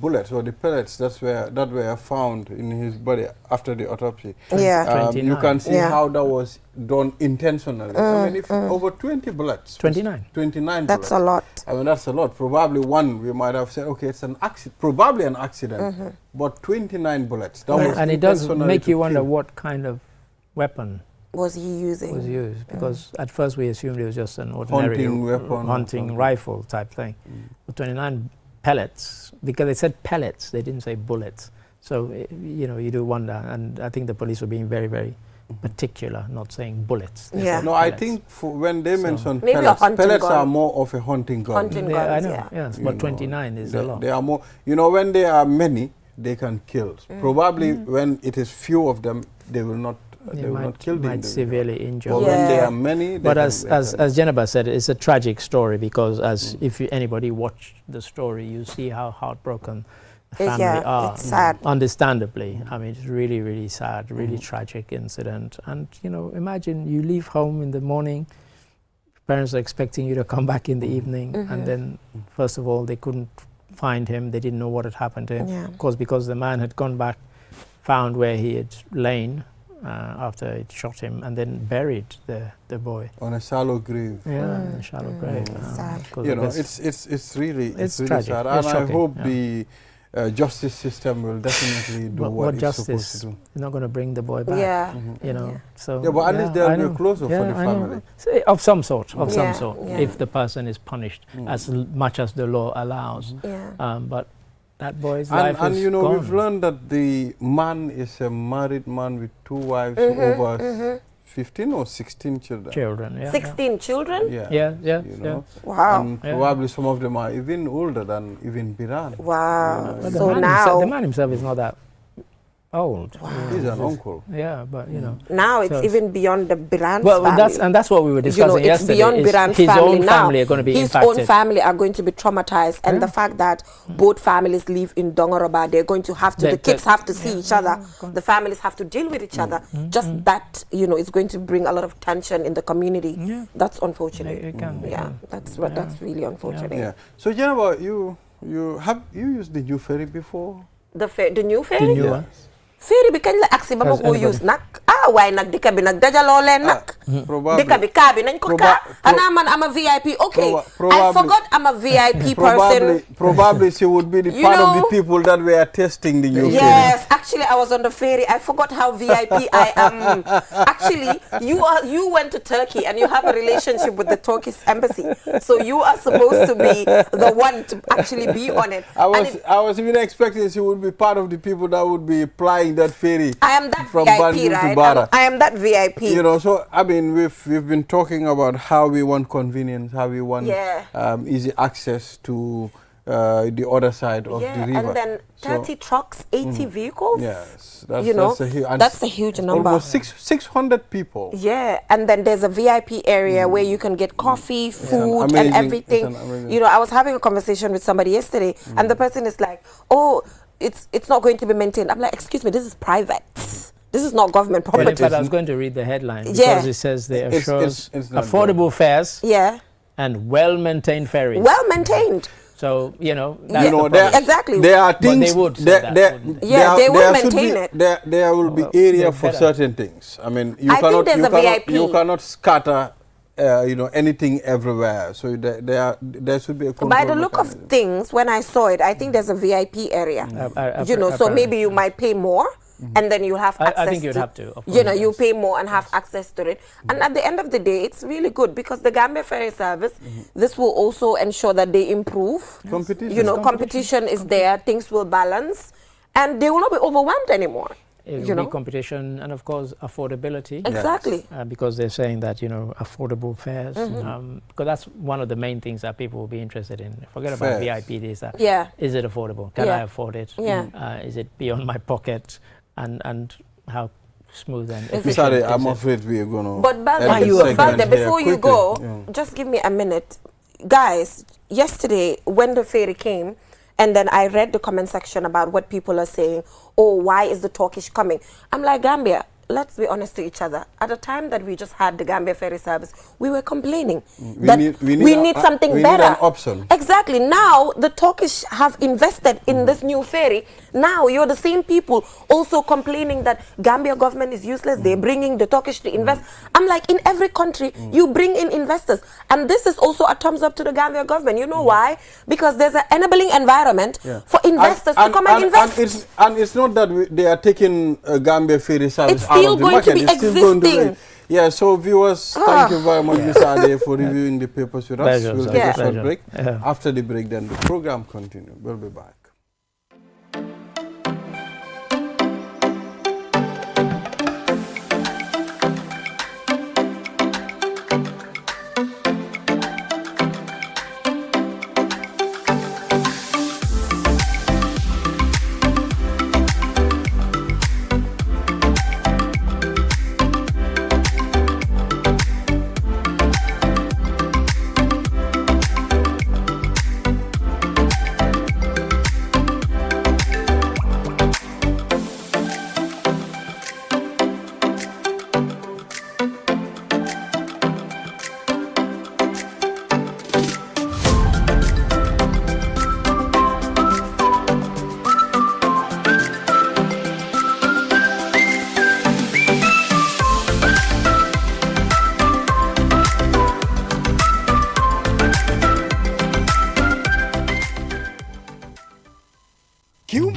bullets or the pellets that were found in his body after the autopsy, Yeah. you can see Yeah. how that was done intentionally. I mean, if over 20 bullets, 29. 29 That's bullets. a lot. I mean, that's a lot. Probably one we might have said, okay, it's an accident, probably an accident, but 29 bullets. That was And it does intentionally make you to wonder kill. what kind of weapon Was he using? was used, because at first we assumed it was just an ordinary Hunting weapon or hunting something. rifle type thing. But 29 pellets, because they said pellets, they didn't say bullets. So you do wonder, and I think the police were being very, very particular, not saying bullets. They Yeah. said No, I pellets. think when they So- mention Maybe a pellets, hunting pellets gun. are more of a hunting gun. Hunting Yeah, I guns, know. yeah. Yes, You but know, 29 is a lot. They are more. When there are many, they can kill. Probably when it is few of them, they will not. They will not kill the might individual. severely injure. But Yeah. when there are many, But they as Jennifer said, it's a tragic story, because if anybody watched the story, you see how heartbroken the family are. it's sad. Understandably, I mean, it's really, really sad, really tragic incident. And imagine you leave home in the morning, parents are expecting you to come back in the evening, and then first of all they couldn't find him, they didn't know what had happened to him. Yeah. Of course, because the man had gone back, found where he had lain after it shot him, and then buried the boy. on a shallow grave. Yeah, in a shallow grave. sad. 'cause I guess It's really It's really tragic. sad, It's and I shocking, hope yeah. the justice system will definitely do But what what it's justice? supposed to do. You're not going to bring the boy back. Yeah. So Yeah, but at least I there'll be a know. closure for the I know. family. So, of some sort, Yeah, yeah. if the person is punished as much as the law allows. Yeah. But that boy's And life is gone. we've learned that the man is a married man with 2 wives, over 15 or 16 children. Children, yeah. 16 children? Yeah. Yeah, yeah, You yeah. know? Wow. And Yeah. probably some of them are even older than even Biran. Wow. But So the now, man himself is not that old. He's an uncle. Yeah, but now it's So- even beyond the Biran's Well, family. that's what we were discussing it's yesterday. beyond is Biran's his family own now. family are going to be His impacted. own family are going to be traumatized, and the fact that both families live in Dongoroba, they're going to have to. The kids have to see each other. The families have to deal with each other. Just that, is going to bring a lot of tension in the community. Yeah. That's unfortunate. It can, it Yeah, can. that's really unfortunate. Yeah. So, Jennifer, you used the new ferry before? The new The ferry. new one. Ferry bi kañ la agsi ba ma Has ko anybody- use nag waaye nag dëkk bi nag dajaloo leen nag. Probably. Dëkk bi kaa bi nañ ko kaa. Xanaa man am a VIP. Okay, I forgot I'm a VIP person. Probably she would be the part of the people that were testing the new ferry. Yes, actually I was on the ferry. I forgot how VIP I am. Actually, you went to Turkey and you have a relationship with the Turkish embassy, so you are supposed to be the one to actually be on it. I was even expecting she would be part of the people that would be plying that ferry. I am that from VIP, Banjul right? to Bara. I am that VIP. You know, so I mean, we've been talking about how we want convenience, how we want easy access to the other side of the river. And then 30 trucks, 80 vehicles. Yes, that's a huge number. Almost 600 people. Yeah, and then there's a VIP area where you can get coffee, food, and everything. You know, I was having a conversation with somebody yesterday, and the person is like, "Oh, it's not going to be maintained." I'm like, "Excuse me, this is private. This is not government property." Well, in fact, I was going to read the headline because it says they assures affordable fares and well-maintained ferries. Well-maintained. So, you know, exactly. There are things. They would. They will maintain it. There will be area for certain things. I mean, you cannot scatter, you know, anything everywhere. So there should be a control By the look mechanism. of things, when I saw it, I think there's a VIP area. You know, so maybe you might pay more. And then you have access I think you'd have to. You know, you pay more and have access to it. And at the end of the day, it's really good because the Gambia Ferry Service, this will also ensure that they improve. Competition. You know, competition is there, things will balance, and they will not be overwhelmed anymore. It will be competition and, of course, affordability. Exactly. Because they're saying that, you know, affordable fares. Because that's one of the main things that people will be interested in. Forget about VIP. Is it affordable? Can I afford it? Is it beyond my pocket? And how smooth and efficient. Sorry, I'm afraid we are going to. But Balde, before you go, just give me a minute. Guys, yesterday when the ferry came, and then I read the comment section about what people are saying. Oh, why is the Turkish coming? I'm like, Gambia, let's be honest to each other. At the time that we just had the Gambia Ferry Service, we were complaining that we need something better. We need an option. Exactly. Now, the Turkish have invested in this new ferry. Now, you're the same people also complaining that Gambia government is useless. They're bringing the Turkish to invest. I'm like, in every country, you bring in investors. And this is also a thumbs up to the Gambia government. You know why? Because there's an enabling environment for investors to come and invest. And it's not that they are taking Gambia Ferry Service out still of the going market. to be it's existing. Still going to be, so viewers, thank you very much, Mr. Ade, for reviewing the papers with us. We'll take a short break. After the break, then the program continues. We'll be back.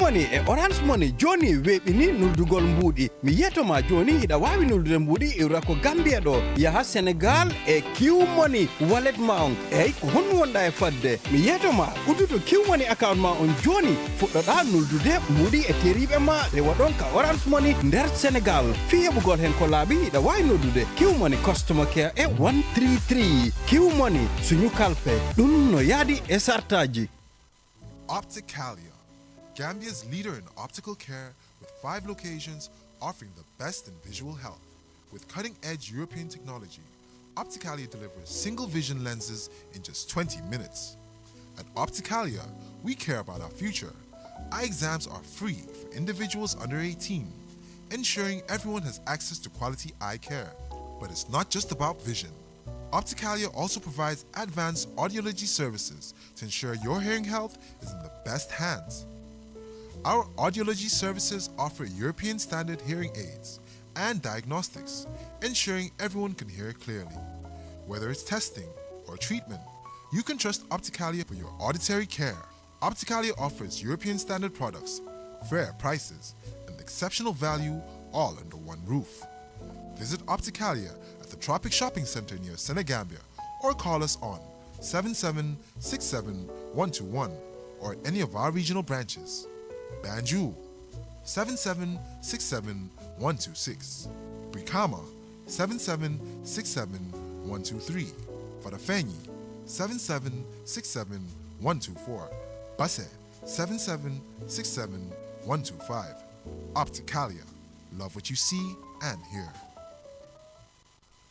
Money e Orange Money joni weɓini nuldugol mbuuɗi mi yetoma joni ida wawi nuldude mbuuɗi iwra ko Gambia ɗo yaha Senegal e Q Money wallet ma on eyyi ko honno wonɗa e fadde mi yetoma udduto Q Money account ma on joni fuɗɗoɗa nuldude mbuuɗi e teriɓe ma rewa ɗon ka Orange Money nder Senegal fi heɓugol hen ko laaɓi ida wawi noddude Q Money customer care e 133 Q Money suñu kalpe ɗum no yaadi e sartaji. Opticalia, Gambia's leader in optical care with 5 locations offering the best in visual health. With cutting-edge European technology, Opticalia delivers single vision lenses in just 20 minutes. At Opticalia, we care about our future. Eye exams are free for individuals under 18, ensuring everyone has access to quality eye care. But it's not just about vision. Opticalia also provides advanced audiology services to ensure your hearing health is in the best hands. Our audiology services offer European standard hearing aids and diagnostics, ensuring everyone can hear clearly. Whether it's testing or treatment, you can trust Opticalia for your auditory care. Opticalia offers European standard products, fair prices, and exceptional value all under one roof. Visit Opticalia at the Tropic Shopping Center near Senegambia or call us on 7767-121 or at any of our regional branches. Banjul 7767-126. Brikama 7767-123. Farafenni 7767-124. Basse 7767-125. Opticalia. Love what you see and hear.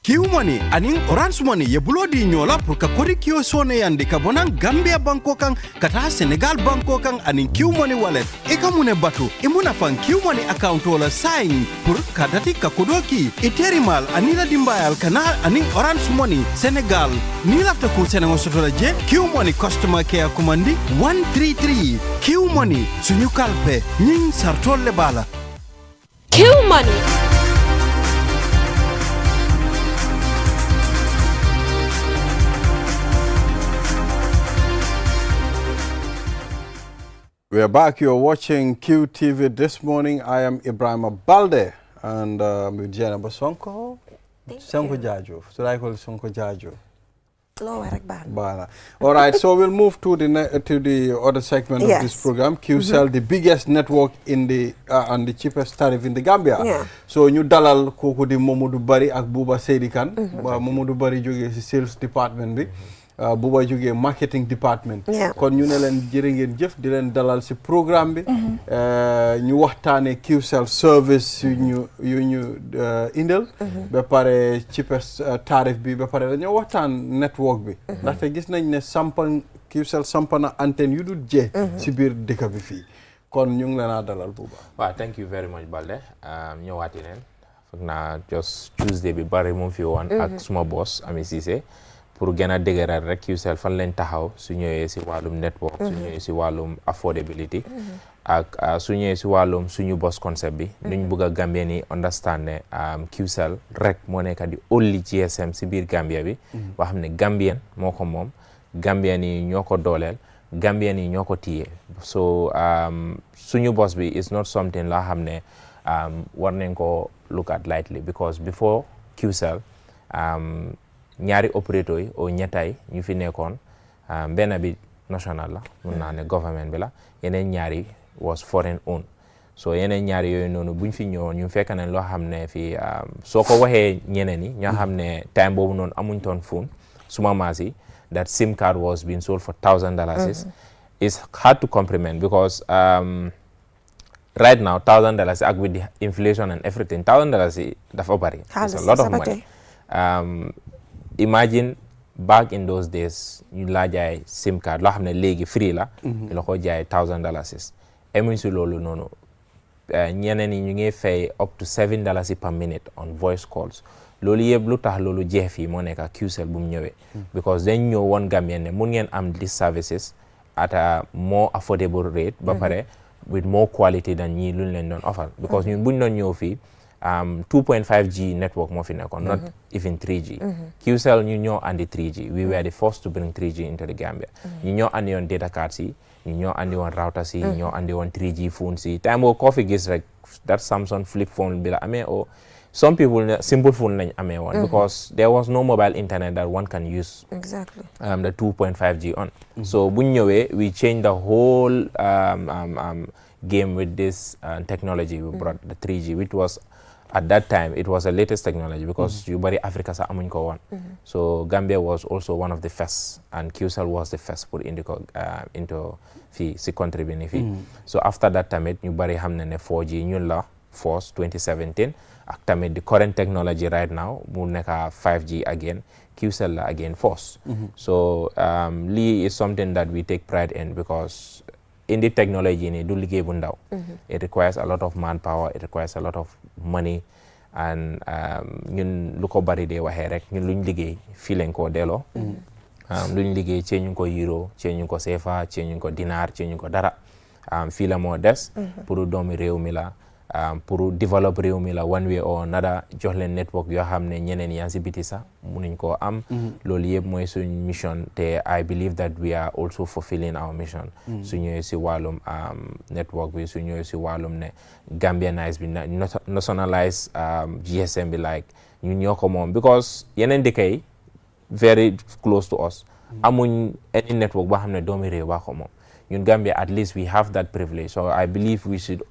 Q Money aning Orange Money ye bulodi nyola pour ka kodi kio sone yandi ka bonan Gambia banko kan kata Senegal banko kan aning Q Money wallet eka mune batu imuna fan Q Money account wala sign pour kadati ka kodoki iterimal anila dimbayal kana aning Orange Money Senegal ni lafta ku Senegal sotola je Q Money customer care commandi 133 Q Money sunyu kalpe ning sartol le bala Q Money. We are back. You're watching QTV this morning. I am Ibrahim Balde and with Jenna Basonko. Sonko Jajo. So I call it Sonko Jajo. All right, so we'll move to the other segment of this program. QCell, the biggest network in the and the cheapest tariff in the Gambia. So ñu dalal koku di Mamadou Bari ak Buba Seydi Kane. Mamadou Bari jógee ci sales department bi. Buba jógee marketing department. Kon ñu ne leen jërë ngeen jëf di leen dalal ci programme bi. Ñu waxtaane QCell service yu ñu indil. Ba pare cheapest tarif bi ba pare dañoo waxtaan network bi. Ndaxte gis nañ ne QCell sampana antenne yu dul jee ci biir dëkk bi fii. Kon ñu ngi leen a dalal Buba. Waaw, thank you very much Balde. Ñëwaati leen. Foog naa just Tuesday bi bari moom fi woon ak suma boss Ami Cissé. Pour gën a dëgëral rek QCell fan leen taxaw su ñëwee si wàllum network su ñëwee si wàllum affordability ak su ñëwee si wàllum suñu boss concept bi nuñ bëgg a Gambien yi understand ne QCell rek moo nekk di only GSM si biir Gambia bi boo xam ne Gambien moo ko moom Gambien yi ñoo ko dooleel Gambien yi ñoo ko téye so suñu boss bi is not something laa xam ne war nañ ko look at lightly because before QCell ñaari opérateur yi o ñettay ñu fi nekkoon benn bi national la mun naa ne government bi la yeneen ñaari was foreign owned so yeneen ñaari yooyu noonu buñ fi ñëwoon ñu fekk nañ loo xam ne fii soo ko waxee ñeneen yi ñoo xam ne time boobu noonu amuñ toon phone suma maas yi that SIM card was being sold for $1,000 is hard to comprehend because right now $1,000 ak with the inflation and everything $1,000 yi dafa bari it's a lot of money imagine back in those days ñu laa jaay SIM card loo xam ne léegi free la ñu la ko jaay $1,000 emuñ si loolu noonu ñeneen ñi ñu ngi fay up to $7 per minute on voice calls loolu yëpp lu tax loolu jeex fii moo nekk QCell bu mu ñëwee because dañ ñëw woon Gambien ne mun ngeen am these services at a more affordable rate ba pare with more quality than ñii luñ leen doon offer because ñun buñ doon ñëw fii 2.5G network moo fi nekkoon not even 3G QCell ñu ñoo andi 3G we were the first to bring 3G into the Gambia ñu ñoo andi woon data cards yi ñu ñoo andi woon routers yi ñoo andi woon 3G phones yi time boo koo fi gis rek that Samsung flip phone bi la amee o some people simple phone lañ amee woon because there was no mobile internet that one can use the 2.5G on so buñ ñëwee we changed the whole game with this technology we brought the 3G which was at that time it was the latest technology because yu bari Africa sax amuñ ko woon so Gambia was also one of the first and QCell was the first put into fii si country bi ni fii so after that tamit ñu bari xam ne 4G ñun la force 2017 ak tamit the current technology right now mu nekk 5G again QCell la again force so lii is something that we take pride in because in the technology ni du liggéey bu ndaw it requires a lot of manpower it requires a lot of money and ñun lu ko bari dee waxee rek ñun luñ liggéey fii lañ koo delloo luñ liggéey cee ñu ko euro cee ñu ko CFA cee ñu ko dinar cee ñu ko dara fii la moo des pour doomi réew mi la pour develop réew mi la one way or another jox leen network yoo xam ne ñeneen yaa si biti sax munuñ koo am loolu yëpp mooy suñ mission te I believe that we are also fulfilling our mission su ñëwee si wàllum network bi su ñëwee si wàllum ne Gambianize bi nationalize GSM bi like ñun ñoo ko moom because yeneen dëkk yi very close to us amuñ any network boo xam ne doomi réew baa ko moom ñun Gambia at least we have that privilege so I believe we should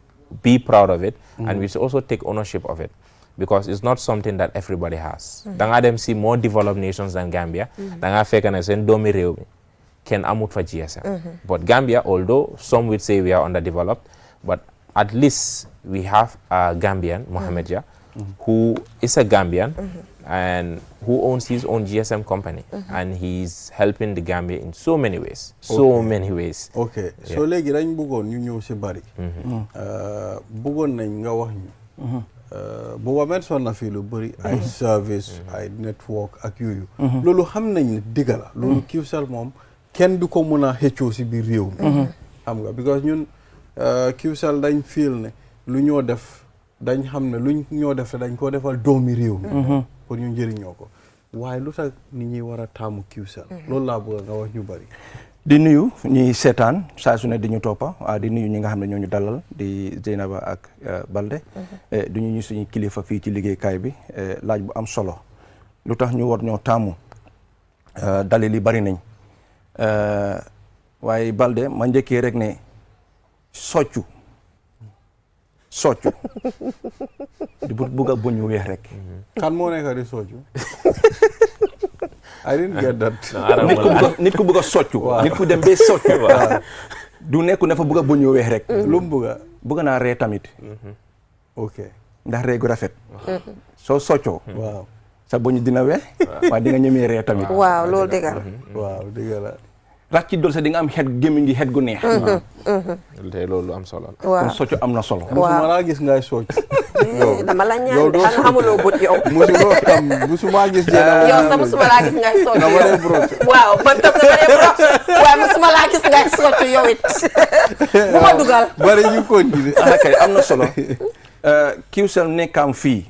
be proud of it and we should also take ownership of it because it's not something that everybody has da nga dem si more developed nations than Gambia da nga fekk ne seen doomi réew mi kenn amut fa GSM but Gambia although some would say we are underdeveloped but at least we have a Gambian Mohamed Jah who is a Gambian and who owns his own GSM company and he's helping the Gambia in so many ways many ways ok so léegi dañ bëggoon ñu ñëw si bari bëggoon nañ nga wax ñu booba mention na fii lu bëri ay service ay network ak yooyu loolu xam nañ ne dëgg la loolu Qcell moom kenn du ko mën a xëccoo si biir réew mi xam nga because ñun Qcell dañ feel ne lu ñoo def dañ xam ne luñ ñoo def dañ koo defal doomi réew mi pour ñu njëriñoo ko waaye lu tax nit ñi war a taamu Qcell loolu laa bëgg nga wax ñu bari di nuyu ñi seetaan saa su ne di ñu toppa di nuyu ñi nga xam ne ñoo ñu dalal di Zeynaba ak Balde du ñu suñu kilifa fii ci liggéeykaay bi laaj bu am solo lu tax ñu war ñoo taamu dalil yi bari nañ waaye Balde ma njëkkee rek ne soccu di bugg a bëñ weex rek kan moo nekk di soccu I didn't get that. nit ku bëgg a soccu nit ku dem ba soccu du nekku ne fa bëgg a bëñ weex rek lu mu bëgg naa ree tamit ok ndax ree gu rafet soo soccoo waaw sa bëñ dina weex waaye di nga ñemee ree tamit waaw loolu dëgg la waaw dëgg la rax ci dol sa di nga am xet gémmiñ gi xet gu neex te loolu am solo waaw kon soccu am na solo musuma laa gis ngay soccu dama la ñaan de xanaa xamuloo bët yow musuma gis yow sax musuma laa gis ngay soccu waaw man tam dama dee brosse waaye musuma laa gis ngay soccu yow it bu ma dugal bari ñu continuer kay am na solo Qcell nekkaam fii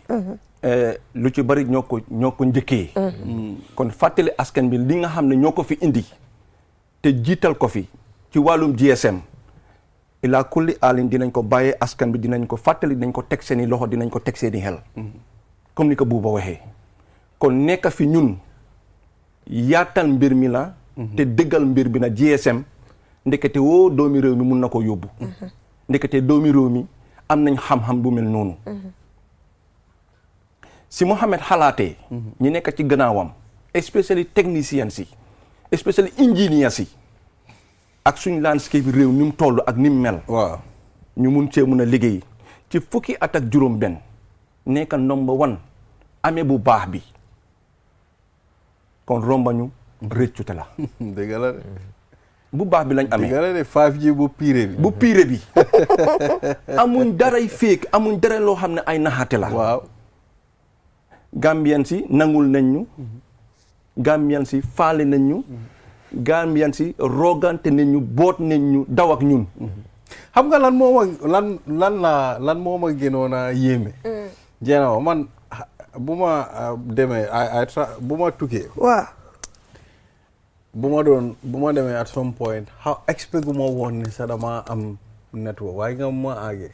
lu ci bari ñoo ko njëkkee kon fàttali askan bi li nga xam ne ñoo ko fi indi te jiital ko fi ci wàllum GSM ila kulli alin dinañ ko bàyyee askan bi dinañ ko fàttali dinañ ko teg seeni loxo dinañ ko teg seeni xel comme ni ko Buuba waxee kon nekk fi ñun yaatal mbir mi la te dëggal mbir bi na GSM ndekete woo doomi réew mi mun na ko yóbbu ndekete doomi réew mi am nañ xam-xam bu mel noonu si Mohamed xalaatee ñi nekk ci gannaawam especially techniciens si especially engineers si ak suñ landscape réew ni mu toll ak ni mu mel waaw ñu mun cee mun a liggéey ci fukki at ak juróom benn nekk number one amee bu baax bi kon rombañu rëccute la dëgg la de bu baax bi lañ amee dëgg la de 5G bu pire bi bu pire bi amuñ daray féeg amuñ dara loo xam ne ay naxaate la waaw Gambien si nangul nañ ñu Gambien si faale nañ ñu Gambien si rogante nañ ñu boot nañ ñu daw ak ñun xam nga lan moo ma gënoon a yéeme jeena man bu ma demee bu ma tukkee waaw bu ma demee at some point expect gu ma woon ne sax dama am network waaye nga ma àggee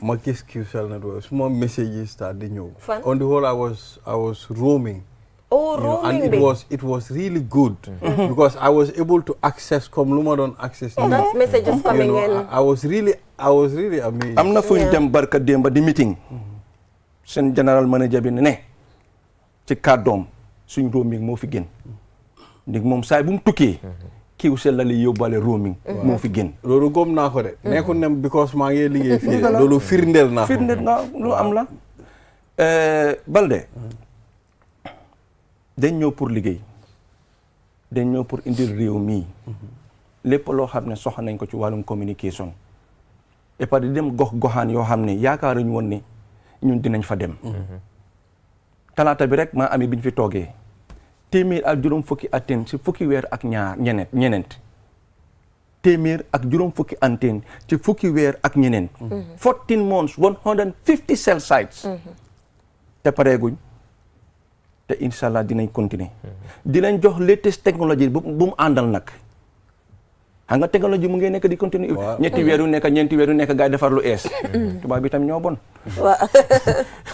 ma gis Qcell network suma message yi start di ñëw on the whole I was roaming and it was really good because I was able to access comme lu ma doon access that's messages coming in I was really amazed am na fu ñu dem barka démba di meeting seen general manager bi ne ci kàddoom suñ roaming moo fi gën ndig moom saay bu mu tukkee Qcell la lay yóbbaale roaming moo fi gën loolu góom naa ko de nekkul ne because maa ngi liggéey fii loolu firndeel naa firndeel nga lu am la Balde dañ ñëw pour liggéey dañ ñëw pour indil réew mii lépp loo xam ne soxla nañ ko ci wàllum communication et pas di dem gox-goxaan yoo xam ne yaakaaruñu woon ne ñun dinañ fa dem talaata bi rek maa ami bi ñu fi toogee 100 ak juróom fukki atten si fukki weer ak ñeneent téeméer ak juróom fukki antenne ci fukki weer ak ñeneen 14 months 150 cell sites te pareeguñ te inshallah dinañ continuer di leen jox latest technology bu mu àndal nag xam nga technologie mu ngi nekk di continuer ñeenti weer yu nekk ñeenti weer yu nekk gaay defar lu ees tubaab bi tam ñoo bon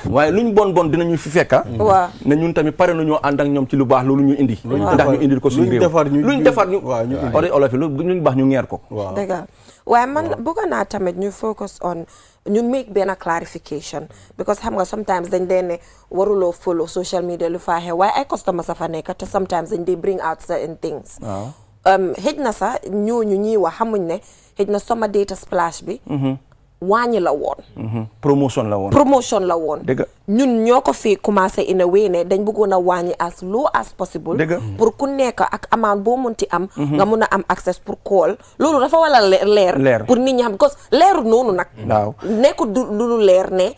waaye luñ bon dinañu fi fekka ne ñun tamit pare nañoo ànd ak ñoom ci lu baax loolu ñu indi ndax ñu indil ko suñu réew luñ defar ñu olof yi luñ baax ñu ngeer ko dëgg waaye man bëgg naa tamit ñu focus on ñu make benn clarification because xam nga sometimes dañ dee ne waruloo follow social media lu faa xew waaye ay customers a fa nekk te sometimes dañ dee bring out certain things xëj na sax ñooñu ñuy wax xamuñ ne xëj na Summer Data Splash bi wàññi la woon promotion la woon dëgg ñun ñoo ko fi commencé in a way ne dañ bëggoon a wàññi as low as possible pour ku nekk ak amount boo munti am nga mun a am access pour call loolu dafa wala leer pour nit ñi xam because leerul noonu nag nekkul du leer ne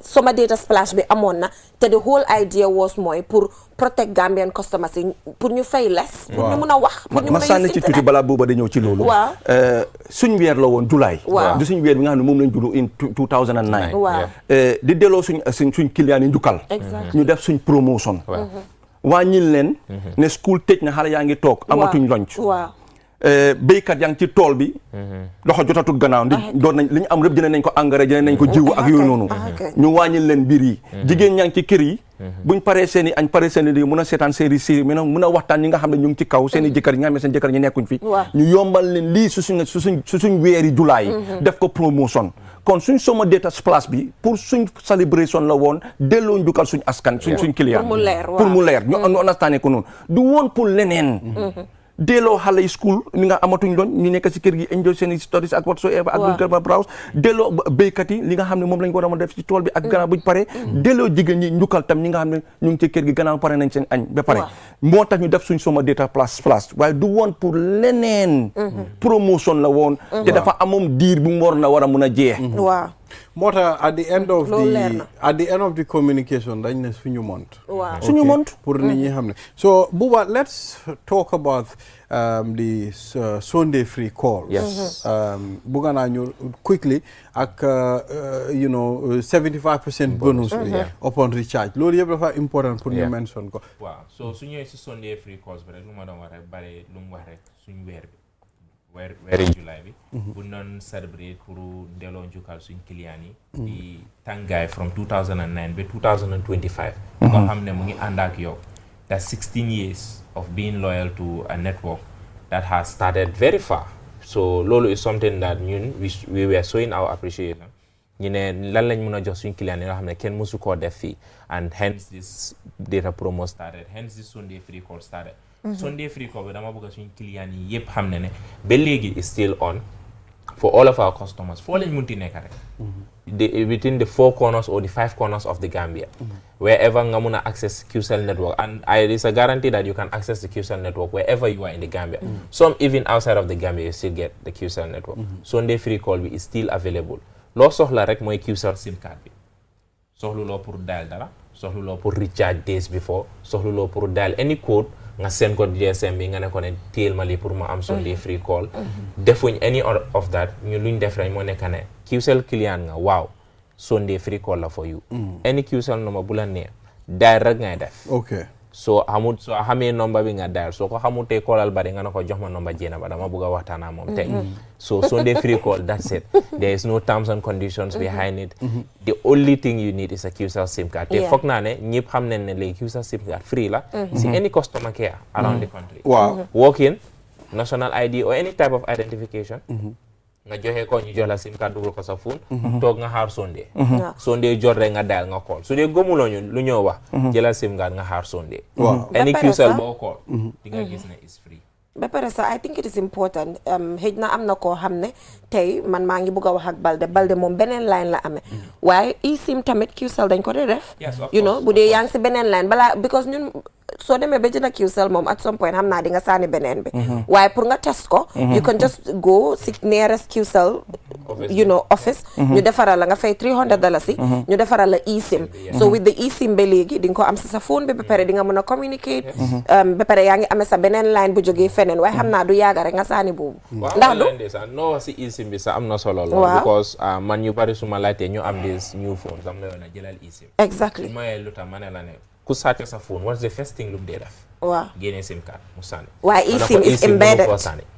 Summer Data Splash bi amoon na te the whole idea was mooy pour protect Gambian customers yi pour ñu fay less pour ñu mun a wax pour ñu mun a sànni ci tuuti balaa booba da ñëw ci loolu suñ weer la woon July di suñ weer bi nga xam ne moom lañ judd in 2009 di delloo suñ client yi njukkal ñu def suñ promotion wàññil leen ne school tëj na xale yaa ngi toog amatuñ lunch béykat yaa ngi ci tool bi loxo jotatul gannaaw ndi doon nañ li ñu am rëpp jëlee nañ ko engrais jëlee nañ ko jiw ak yooyu noonu ñu wàññil leen mbir yi jigéen ñaa ngi ci kër yi buñ paree seen i añ paree seen i mun a seetaan série mun a waxtaan ñi nga xam ne ñu ngi ci kaw seen i jëkkër ñi nga xam ne seen jëkkër ñi nekkuñ fi ñu yombal leen lii su suñ weeri julaay def ko promotion kon suñ Summer Data Splash bi pour suñ celebration la woon delloo njukkal suñ askan suñ client pour mu leer ñu understand ko noonu du woon pour leneen delloo xale yi school ni nga amatuñ doon ñu nekk si kër gi enjoy seen studies ak whatsoever ak buñ kër ba browse delloo béykat yi li nga xam ne moom lañ war a mën a def ci tool bi ak gannaaw buñ pare delloo jigéen ñi njukkal tam ñi nga xam ne ñu ngi ci kër gi gannaaw pare nañ seen añ ba pare moo tax ñu def suñ Summer Data Splash waaye du woon pour leneen promotion la woon te dafa amoon diir bu mu war a mun a jeex moo tax at the end of the communication dañ ne suñu mont suñu mont pour nit ñi xam ne so Buba let's talk about the Sunday free call bugga naa ñu quickly ak 75% bonus bi upon recharge loolu yëpp dafa important pour ñu mention ko waaw so su ñëwee si Sunday free calls bi rek lu ma doon wax rek bare lu mu wax rek suñu weer bi weeri July bi bu doon celebrate pour delloo njukkal suñ client yi di tàngaay from 2009 ba 2025 nga xam ne mu ngi ànd ak yow that 16 years of being loyal to a network that has started very far so loolu is something that ñun we were showing our appreciation ñu ne lan lañ mën a jox suñ client yi nga xam ne kenn mësu koo def fii and hence this data promo started hence this Sunday free call started Sunday free call bi dama bëgg suñ client yi yëpp xam ne ne ba léegi is still on for all of our customers foo lañ munti nekk rek within the 4 corners or the 5 corners of the Gambia wherever nga mun a access QCell network and it is a guarantee that you can access the QCell network wherever you are in the Gambia some even outside of the Gambia you still get the QCell network Sunday free call bi is still available loo soxla rek mooy QCell SIM card bi soxlu loo pour dial dara soxlu loo pour recharge days before soxlu loo pour dial any code nga send ko GSM bi nga ne ko ne téel ma lii pour ma am Sunday free call defuñ any of that ñu luñ def rek moo nekk ne QCell client nga waaw Sunday free call la for you any QCell number bu la nee dial rek ngay def soo xamee number bi nga dial soo ko xamutee callal bari nga ne ko jox ma number jéena ba dama bëgg a waxtaanaa moom tey so Sunday free call that's it there is no terms and conditions behind it the only thing you need is a QCell SIM card te foog naa ne ñëpp xam nañ ne léegi QCell SIM card free la si any customer care around the country walk in national ID or any type of identification nga joxe ko ñu jox la SIM card dugal ko sa phone toog nga xaar Sunday jot rek nga dial nga call su dee gëmuloo ñu lu ñoo wax jëlal SIM card nga xaar Sunday any QCell boo call di nga gis ne is free ba pare sax I think it is important xëj na am na koo xam ne tey man maa ngi bëgg a wax ak Balde moom beneen line la amee waaye eSIM tamit QCell dañ ko dee def bu dee yaa ngi si beneen line balaa because ñun soo demee ba jënd QCell moom at some point xam naa di nga sànni beneen bi waaye pour nga test ko you can just go si nearest QCell office ñu defaral la nga fay $300 ñu defaral la eSIM so with the eSIM ba léegi di nga ko am si sa phone bi ba pare di nga mën a communicate ba pare yaa ngi amee sa beneen line bu jógee feneen waaye xam naa du yaaga rek nga saani boobu ndax du no si eSIM bi sax am na solo lool because man ñu bari suma laajtee ñu am this new phone dam la yoon a jëlal eSIM exactly mooy lu tax ma ne la ne ku sàcc sa phone what's the first thing lu mu dee def waaw génne SIM card mu sànni waaye eSIM is embedded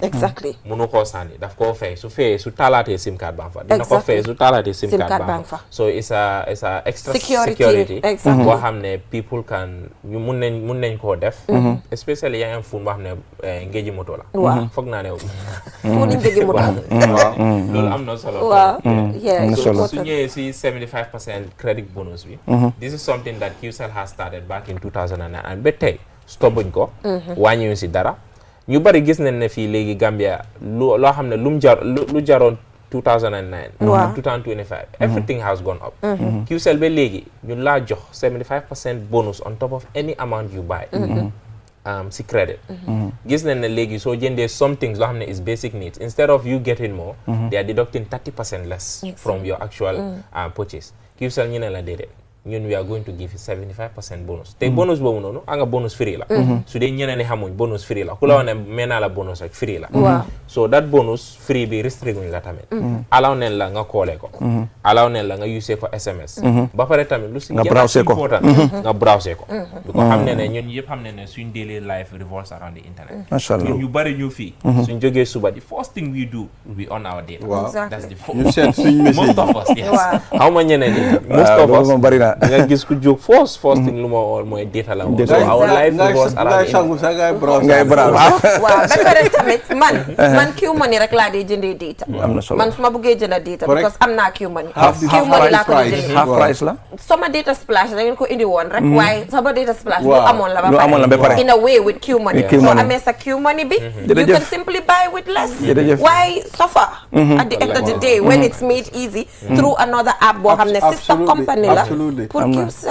exactly munu koo sànni daf koo fay su su taalaatee SIM card baa fa dina ko fay su taalaatee SIM card baa fa so it's a extra security boo xam ne people can ñu mun nañ koo def especially yaa ngi am phone boo xam ne ngéji moto la foog naa ne phone ngéji moto loolu am na solo waaw su ñëwee si 75% credit bonus bi this is something that QCell has started back in 2009 and ba tey stoppuñ ko wàññiwuñ si dara ñu bari gis nañ ne fii léegi Gambia loo xam ne lu jaroon 2009 2025 everything has gone up QCell ba léegi ñu laa jox 75% bonus on top of any amount you buy si credit gis nañ ne léegi soo jëndee some things loo xam ne is basic needs instead of you getting more they are deducting 30% less from your actual purchase QCell ñu ne la déedéet ñun we are going to give you 75% bonus te bonus boobu noonu anga bonus free la su dee ñeneen ni xamuñ bonus free la ku la wax ne mee naa la bonus rek free la so that bonus free bi restrict la tamit allow neen la nga koolee ko allow neen la nga use ko SMS ba pare tamit lu si gën a important nga browse ko bi ko xam ne ñun yëpp xam ne suñ daily life revolves around the internet ñun ñu bari ñu fii suñ jógee suba the first thing we do we on our data that's the most of us xaw ma ñeneen ni most of us nga gis ku jóg first thing lu ma mooy data la so our life revolves around ngay browse waaw ba pare tamit man Q-Money rek laa dee jëndee data man su ma bëggee jënd data because am naa Q-Money Q-Money laa ko jëndee half price la sama data splash da ngeen ko indi woon rek waaye sama data splash lu amoon la ba pare in a way with Q-Money so amee sa Q-Money bi you can simply buy with less why suffer at the end of the day when it's made easy through another app boo xam ne sister company la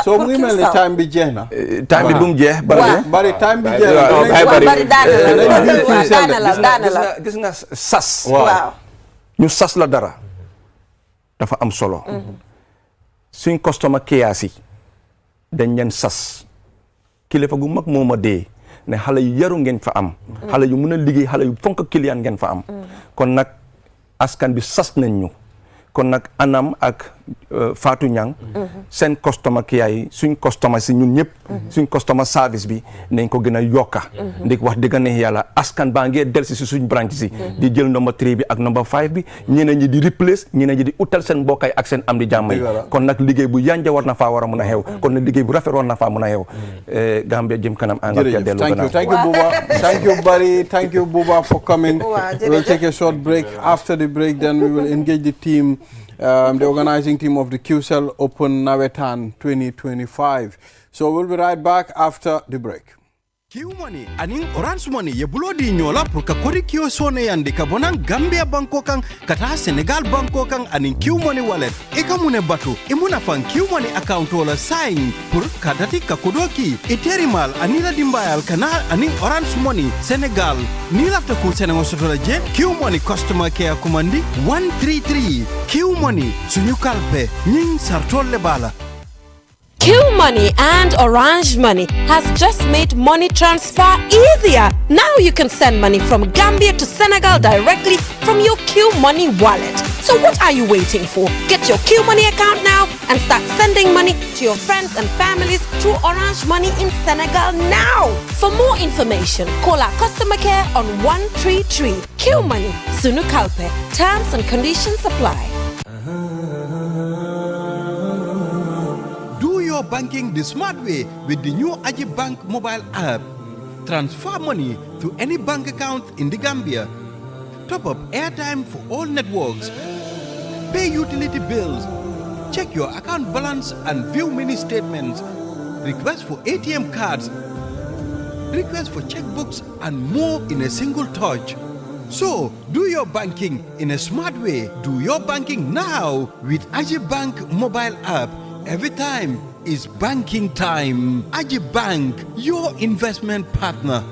so mu ngi mel ni time bi jeex na time bi bu mu jeex bari time bi jeex na bari daana la gis nga sas waaw ñu sas la dara dafa am solo suñ customer care yi dañ leen sas kilifa gu mag moo ma dee ne xale yu yaru ngeen fa am xale yu mën a liggéey xale yu fonk client ngeen fa am kon nag askan bi sas nañ ñu kon nag anam ak Fatou Niang seen customer care yi suñ customer si ñun ñëpp suñ customer service bi nañ ko gën a yokka ndik wax dëgg neex yàlla askan baa ngee del si suñ branche si di jël number 3 bi ak number 5 bi ñeneen ñi di replace ñeneen ñi di utal seen mbokkay ak seen am di jàmm yi kon nag liggéey bu yanja war na faa war a mun a xew kon nag liggéey bu rafet war na faa mun a xew Gambia jëm kanam Angleterre dellu gannaaw thank you Buba for coming. We'll take a short break. After the break then we will engage the team the organizing team of the QCell Open Nawetan 2025. So we'll be right back after the break. Q-Money aning Orange Money ye bulo di nyola pour ka kodi kio sone yandi ka bonan Gambia banko kan kata Senegal banko kan aning Q-Money wallet ika mune batu imuna fan Q-Money account wala sign pour kadati ka kodoki iterimal anila dimbayal kana aning Orange Money Senegal ni lafta ku Senegal sotola je Q-Money customer care kumandi 133 Q-Money sunyu kalpe nying sartolle bala. Q-Money and Orange Money has just made money transfer easier. Now you can send money from Gambia to Senegal directly from your Q-Money wallet. So what are you waiting for? Get your Q-Money account now and start sending money to your friends and families through Orange Money in Senegal now. For more information, call our customer care on 133. Q-Money, Sunu Kalpe. Terms and conditions apply. Your banking the smart way with the new Ajibank mobile app. Transfer money to any bank account in the Gambia. Top up airtime for all networks. Pay utility bills. Check your account balance and view mini statements. Request for ATM cards. Request for checkbooks and more in a single touch. So, do your banking in a smart way. Do your banking now with Ajibank mobile app. Every time is banking time. Ajibank, your investment partner.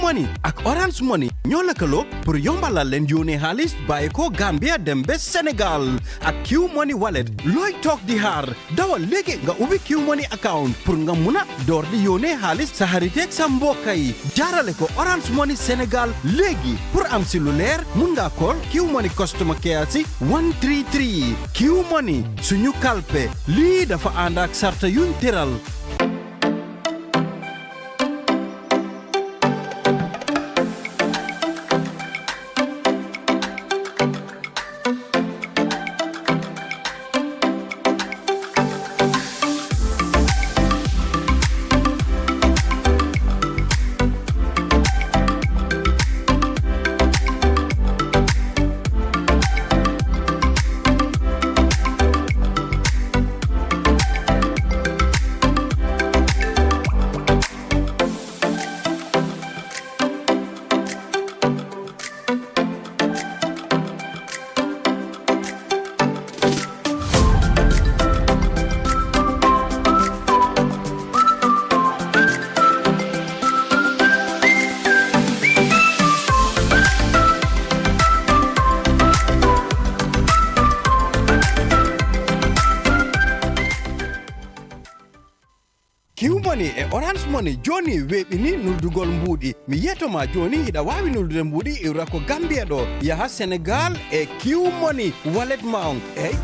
Money ak Orange Money ñoo lëkkaloo pour yombalal leen yónnee xaalis bàyyi ko Gambia dem ba Sénégal ak Q Money wallet looy toog di xaar dawal léegi nga ubbi Q Money account pour nga mun a door di yónnee xaalis sa xariteeg sa mbokk yi jaarale ko Orange Money Sénégal léegi pour am si lu leer mun nga call Q Money customer care si 133 Q Money suñu kalpe lii dafa ànd ak sarta yuñ tëral. Q Money e Orange Money joni weɓini nuldugol mbuuɗi mi yetoma joni hiɗa wawi nuldude mbuuɗi iwra ko Gambia ɗo yaha Sénégal e Q Money wallet mount eyyi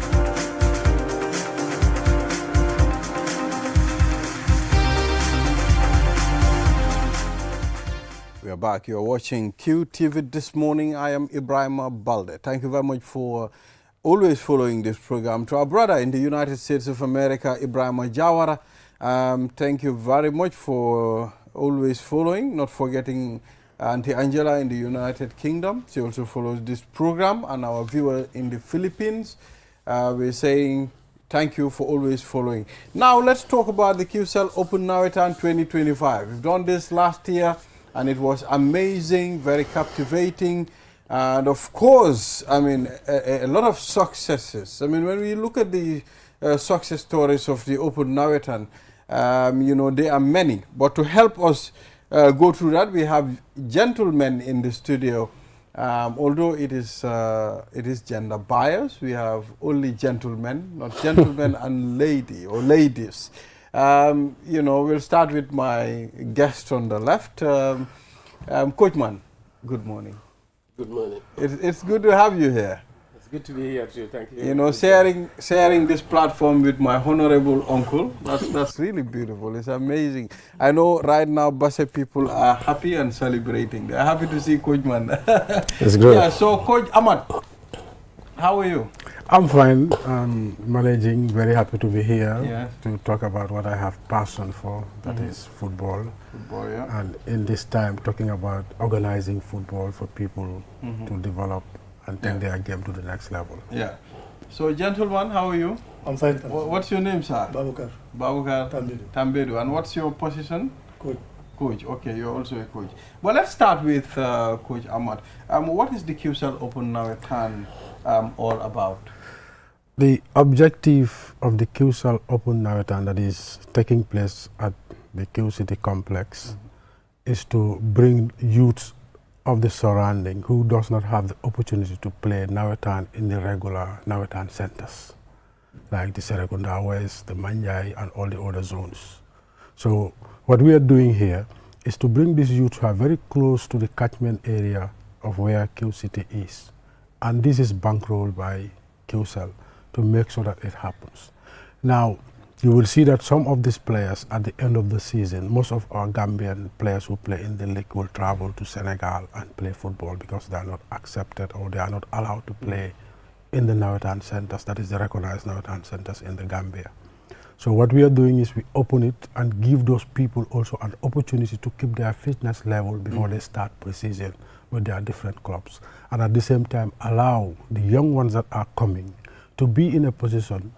We are back. You are watching QTV this morning. I am Ibrahim Balde. Thank you very much for always following this program. To our brother in the United States of America, Ibrahim Jawara, thank you very much for always following, not forgetting Auntie Angela in the United Kingdom. She also follows this program, and our viewer in the Philippines. We're saying thank you for always following. Now let's talk about the QCell Open Nawetan 2025. We've done this last year, and it was amazing, very captivating, and of course, I mean, a lot of successes. I mean, when we look at the success stories of the Open Nawetan, you know, there are many. But to help us go through that, we have gentlemen in the studio. Although it is gender biased, we have only gentlemen, not gentlemen and lady or ladies. You know, we'll start with my guest on the left. Coachman, good morning. Good morning. It's good to have you here. It's good to be here too. Thank you. You know, sharing this platform with my honorable uncle. That's really beautiful. It's amazing. I know right now Basse people are happy and celebrating. They're happy to see Coachman. It's good. Yeah. So Coach Ahmad, how are you? I'm fine. I'm managing. Very happy to be here to talk about what I have passion for, that is football. Football, yeah. And in this time, talking about organizing football for people to develop and take their game to the next level. Yeah. So, gentlemen, how are you? I'm fine. What's your name, sir? Babukar. Babukar Tambedu. Tambedu. And what's your position? Coach. Coach. Okay, you're also a coach. Well, let's start with Coach Ahmad. What is the QCell Open Nawetan all about? The objective of the QCell Open Nawetan that is taking place at the Q City complex is to bring youths of the surrounding who does not have the opportunity to play Nawetan in the regular Nawetan centers, like the Serekunda West, the Manjai, and all the other zones. So what we are doing here is to bring these youths who are very close to the catchment area of where Q City is. And this is bankrolled by QCell to make sure that it happens. Now, you will see that some of these players at the end of the season, most of our Gambian players who play in the league will travel to Senegal and play football because they are not accepted or they are not allowed to play in the Nawetan centers, that is the recognized Nawetan centers in the Gambia. So what we are doing is we open it and give those people also an opportunity to keep their fitness level before they start pre-season with their different clubs. And at the same time, allow the young ones that are coming to be in a position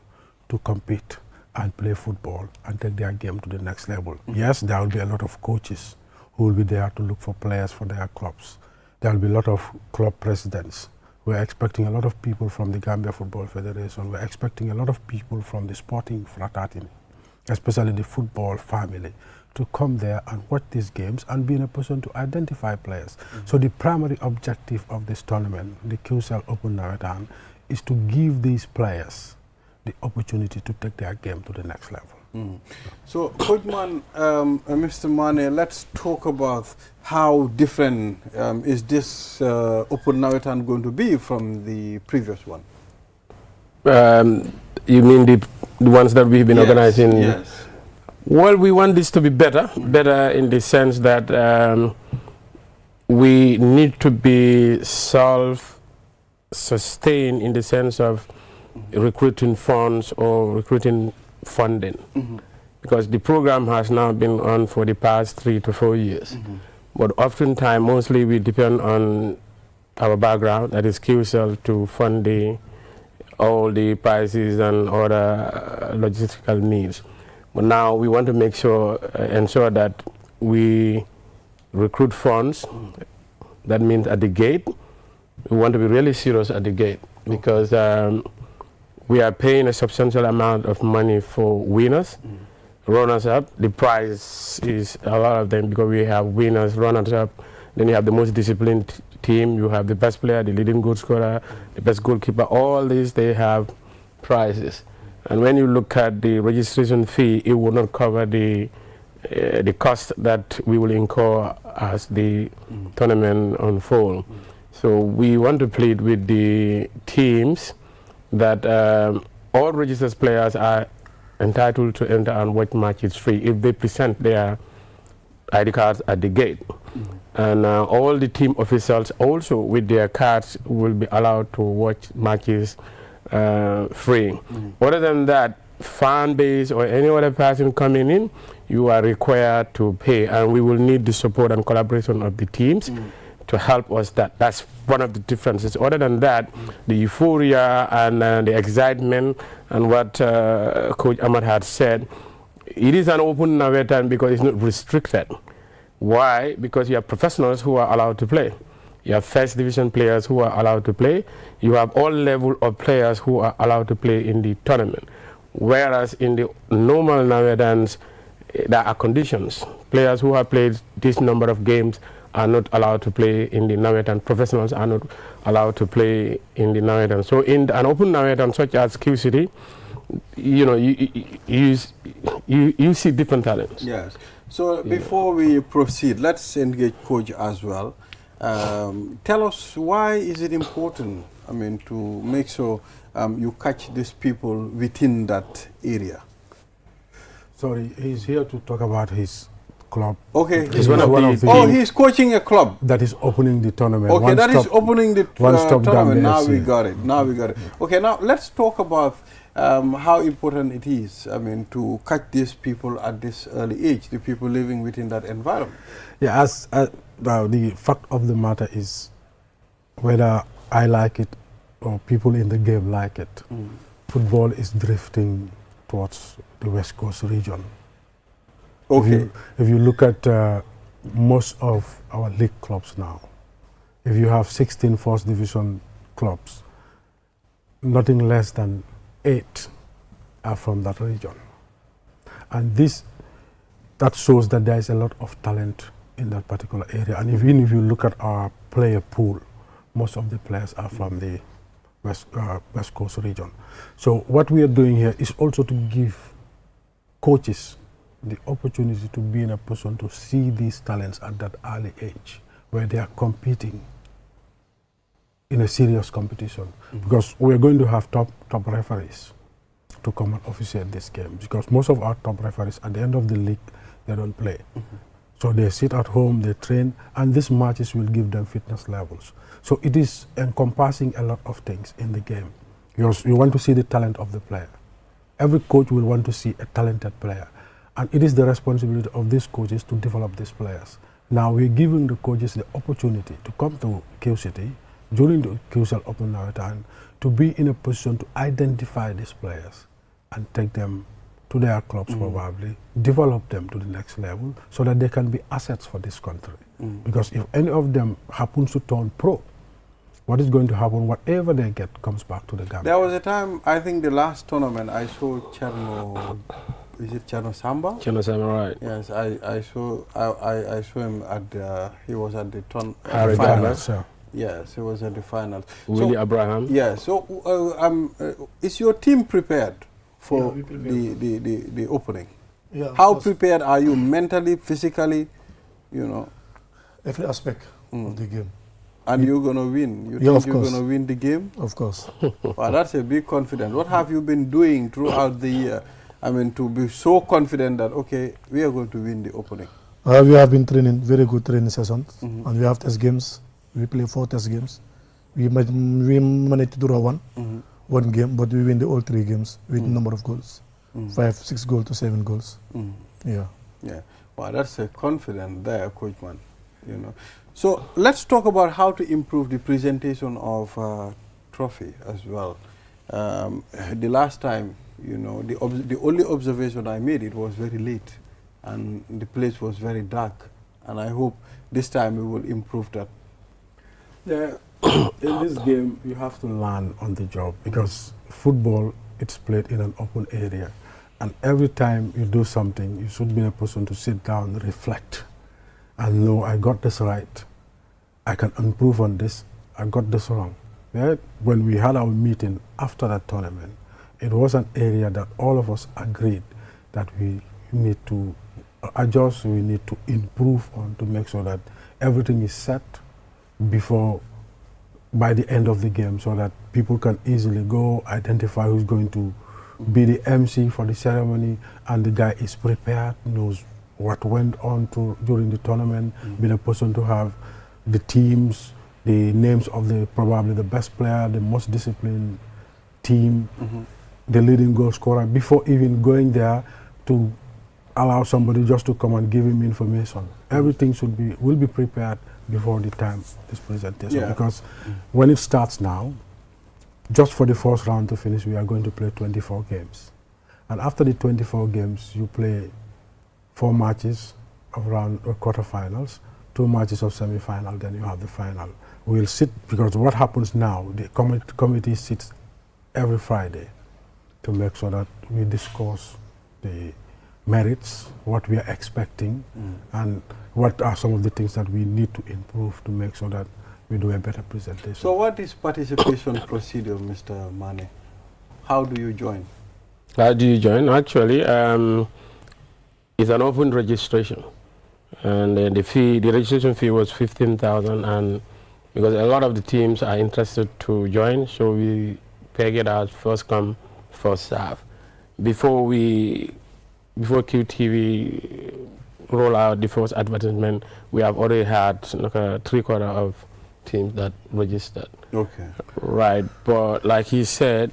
to compete and play football and take their game to the next level. Yes, there will be a lot of coaches who will be there to look for players for their clubs. There will be a lot of club presidents. We're expecting a lot of people from the Gambia Football Federation. We're expecting a lot of people from the sporting fraternity. especially the football family, to come there and watch these games and be in a position to identify players. So the primary objective of this tournament, the QCell Open Nawetan, is to give these players the opportunity to take their game to the next level. So, Coach Man, Mr. Mane, let's talk about how different is this Open Nawetan going to be from the previous one? You mean the ones that we've been organizing? Yes. Well, we want this to be better in the sense that we need to be self-sustained in the sense of recruiting funds or recruiting funding, because the program has now been on for the past 3 to 4 years. But oftentimes, mostly we depend on our background, that is QCell, to fund all the prices and other logistical needs. But now we want to make sure, ensure that we recruit funds. That means at the gate, we want to be really serious at the gate, because we are paying a substantial amount of money for winners, runners-up. The prize is a lot of them, because we have winners, runners-up. Then you have the most disciplined team. You have the best player, the leading goal scorer, the best goalkeeper. All these, they have prizes. And when you look at the registration fee, it will not cover the cost that we will incur as the tournament unfolds. So we want to plead with the teams that all registered players are entitled to enter and watch matches free if they present their ID cards at the gate. And all the team officials also with their cards will be allowed to watch matches free. Other than that, fan base or any other person coming in, you are required to pay, and we will need the support and collaboration of the teams to help us. That's one of the differences. Other than that, the euphoria and the excitement and what Coach Ahmad had said, it is an open Nawetan because it's not restricted. Why? Because you have professionals who are allowed to play. You have first division players who are allowed to play. You have all level of players who are allowed to play in the tournament. Whereas in the normal Nawetans, there are conditions. Players who have played this number of games are not allowed to play in the Nawetan. Professionals are not allowed to play in the Nawetan. So in an open Nawetan such as Q City, you know, you see different talents. Yes. So before we proceed, let's engage Coach as well. Tell us, why is it important, I mean, to make sure you catch these people within that area? Sorry, he's here to talk about his club. Okay. He's one of the oh, he's coaching a club. That is opening the tournament. Okay, that is opening the tournament. Now FC. we got it. Now we got it. Okay, now let's talk about how important it is, I mean, to catch these people at this early age, the people living within that environment. Yeah, the fact of the matter is, whether I like it or people in the game like it, football is drifting towards the West Coast region. Okay. If you look at most of our league clubs now, if you have 16 first division clubs, nothing less than 8 are from that region. And that shows that there is a lot of talent in that particular area. And even if you look at our player pool, most of the players are from the West Coast region. So what we are doing here is also to give coaches the opportunity to be in a position to see these talents at that early age, where they are competing in a serious competition. Because we are going to have top referees to come and officiate this game, because most of our top referees at the end of the league, they don't play. So they sit at home, they train, and these matches will give them fitness levels. So it is encompassing a lot of things in the game. You want to see the talent of the player. Every coach will want to see a talented player. And it is the responsibility of these coaches to develop these players. Now we're giving the coaches the opportunity to come to Q City during the QCell Open Nawetan to be in a position to identify these players and take them to their clubs probably, develop them to the next level so that they can be assets for this country. Because if any of them happens to turn pro, what is going to happen, whatever they get comes back to the Gambia. There was a time, I think the last tournament, I saw Cherno is it Chano Samba? Chano Samba, right. Yes, I saw him at the, he was at the Harry finals. Yeah. Yes, he was at the finals. Willie Abraham. Yeah, so is your team prepared for the opening? Yeah, how prepared are you mentally, physically, you know? Every aspect of the game. And you're going to win? You think you're going to win the game? Of course. Wow, that's a big confidence. What have you been doing throughout the year? I mean, to be so confident that, okay, we are going to win the opening. We have been training, very good training sessions. And we have test games. We play 4 test games. We managed to draw one game, but we win all 3 games with number of goals. 5, 6 goals to 7 goals. Yeah. Yeah. Wow, that's a confidence there, Coach Man. You know. So let's talk about how to improve the presentation of trophy as well. The last time, you know, the only observation I made, it was very late, and the place was very dark. And I hope this time we will improve that. Yeah, in this game you have to learn on the job, because football, it's played in an open area, and every time you do something, you should be in a position to sit down, reflect, and know, I got this right, I can improve on this, I got this wrong. Yeah? When we had our meeting after that tournament, it was an area that all of us agreed that we need to adjust, we need to improve on, to make sure that everything is set by the end of the game, so that people can easily go identify who's going to be the MC for the ceremony, and the guy is prepared, knows what went on during the tournament, be the person to have the teams, the names of probably the best player, the most disciplined team, the leading goal scorer, before even going there to allow somebody just to come and give him information. Everything will be prepared before the time this presentation, because when it starts now, just for the first round to finish, we are going to play 24 games. And after the 24 games, you play 4 matches of round quarterfinals, 2 matches of semi-final, then you have the final. We'll sit, because what happens now, the committee sits every Friday to make sure that we discuss the merits, what we are expecting, and what are some of the things that we need to improve to make sure that we do a better presentation. So what is participation procedure, Mr. Mane? How do you join? How do you join? Actually, it's an open registration, and the registration fee was 15,000, and because a lot of the teams are interested to join, so we peg it as first come, first serve. Before QTV roll out the first advertisement, we have already had like a 3/4 of teams that registered. Okay. Right, but like he said,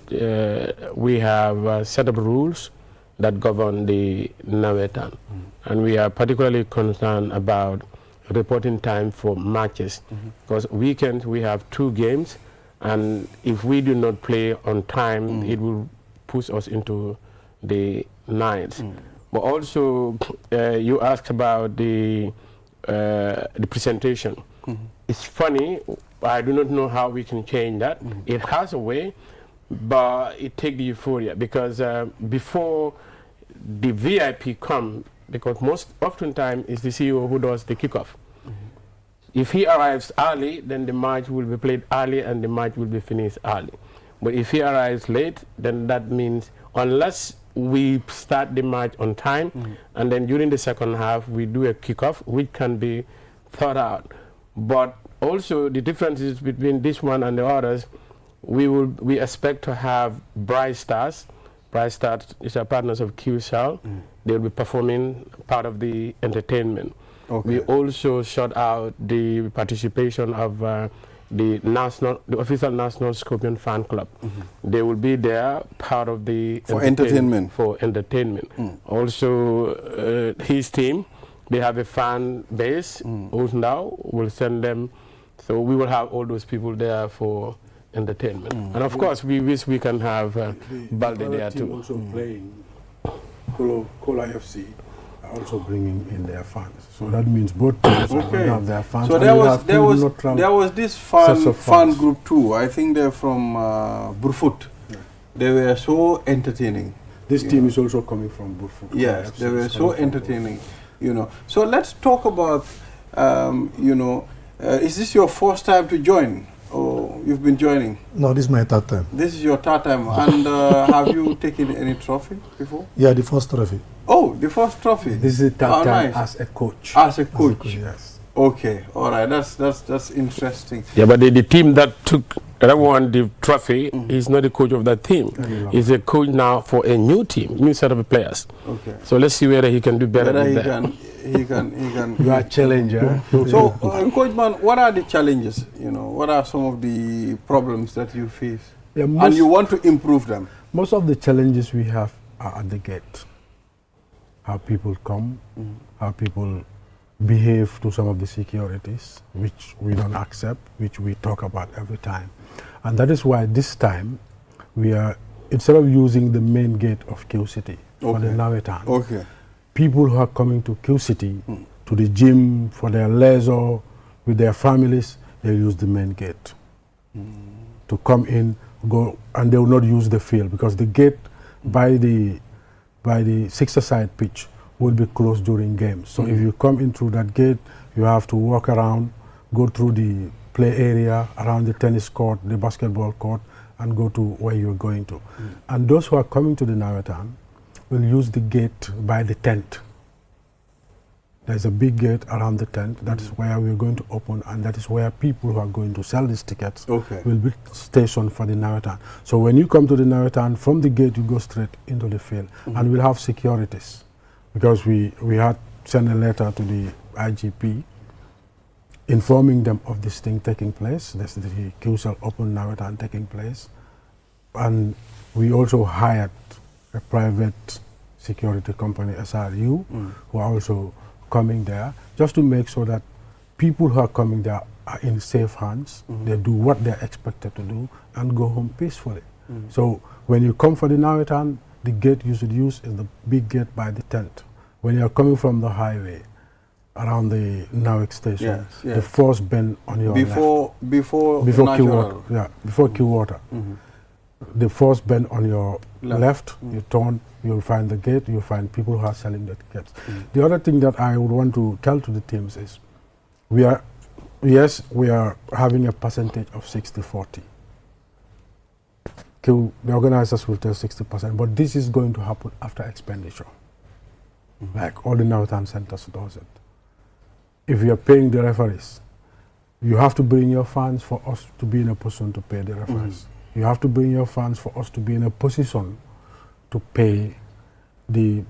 we have a set of rules that govern the Nawetan, and we are particularly concerned about reporting time for matches, because weekends we have 2 games, and if we do not play on time, it will push us into the nights. But also, you asked about the presentation. It's funny, I do not know how we can change that. It has a way, but it takes the euphoria, because before the VIP come, because oftentimes it's the CEO who does the kickoff. If he arrives early, then the match will be played early and the match will be finished early. But if he arrives late, then that means unless we start the match on time, and then during the second half we do a kickoff, which can be thought out. But also the differences between this one and the others, we expect to have Bright Stars. Bright Stars is a partners of QCell. They will be performing part of the entertainment. Okay. We also shut out the participation of the official National Scorpion Fan Club. They will be there, part of the entertainment. Also, his team, they have a fan base, who's now will send them. So we will have all those people there for entertainment. And of course, we wish we can have Balde there too. Also playing Kola FC. Also bringing in their fans, so that means both teams have their fans. So there was this fan group too. I think they're from Burfoot. Yeah. They were so entertaining. This team is also coming from Burfu. Yes, they were so entertaining, you know. So let's talk about, you know, is this your first time to join, or you've been joining? No, this is my third time. This is your third time, and have you taken any trophy before? Yeah, the first trophy. Oh, the first trophy. This is the third time nice. as a coach. As a coach. Yes. Okay, all right. That's interesting. Yeah, but the team that won the trophy is not the coach of that team. He's a coach now for a new team, new set of players. Okay. So let's see whether he can do better Whether than that. he can. You are a challenger. So, Coach Man, what are the challenges? You know, what are some of the problems that you face, Yeah, and you want to improve them? Most of the challenges we have are at the gate. How people come, how people behave to some of the securities, which we don't accept, which we talk about every time. And that is why this time we are, instead of using the main gate of Q City for the Nawetan, people who are coming to Q City, to the gym, for their leisure, with their families, they use the main gate to come in, go, and they will not use the field because the gate by the six-a-side pitch will be closed during games. So if you come in through that gate, you have to walk around, go through the play area, around the tennis court, the basketball court, and go to where you're going to. And those who are coming to the Nawetan will use the gate by the tent. There's a big gate around the tent. That is where we're going to open, and that is where people who are going to sell these tickets will be stationed for the Nawetan. So when you come to the Nawetan, from the gate you go straight into the field, and we'll have securities, because we had sent a letter to the IGP informing them of this thing taking place. There's the QCell Open Nawetan taking place, and we also hired a private security company, SRU, who are also coming there, just to make sure that people who are coming there are in safe hands. They do what they're expected to do and go home peacefully. So when you come for the Nawetan, the gate you should use is the big gate by the tent. When you're coming from the highway around the Nawek station, the first bend on your left. Before Q Water. Yeah, before Q Water. The first bend on your left, you turn, you'll find the gate, you'll find people who are selling the tickets. The other thing that I would want to tell to the teams is, we are having a percentage of 60-40. The organizers will tell 60%, but this is going to happen after expenditure. Like all the Nawetan centers does it. If you are paying the referees, you have to bring your funds for us to be in a position to pay the referees. You have to bring your funds for us to be in a position to pay the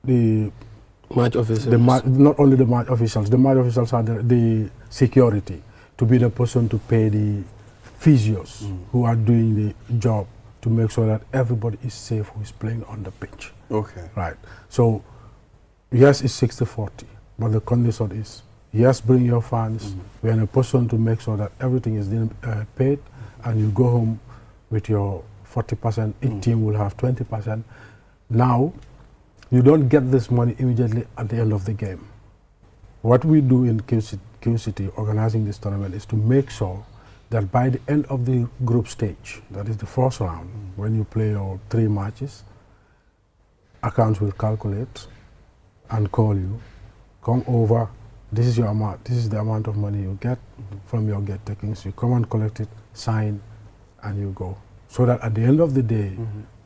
match officials. Not only the match officials. The match officials are the security, to be in a position to pay the physios who are doing the job to make sure that everybody is safe who is playing on the pitch. Okay. Right. So, yes, it's 60-40, but the condition is, yes, bring your funds. We're in a position to make sure that everything is paid, and you go home with your 40%. Each team will have 20%. Now, you don't get this money immediately at the end of the game. What we do in Q City, organizing this tournament, is to make sure that by the end of the group stage, that is the first round, when you play your 3 matches, accounts will calculate and call you, come over, this is your amount, this is the amount of money you get from your gate takings. You come and collect it, sign, and you go. So that at the end of the day,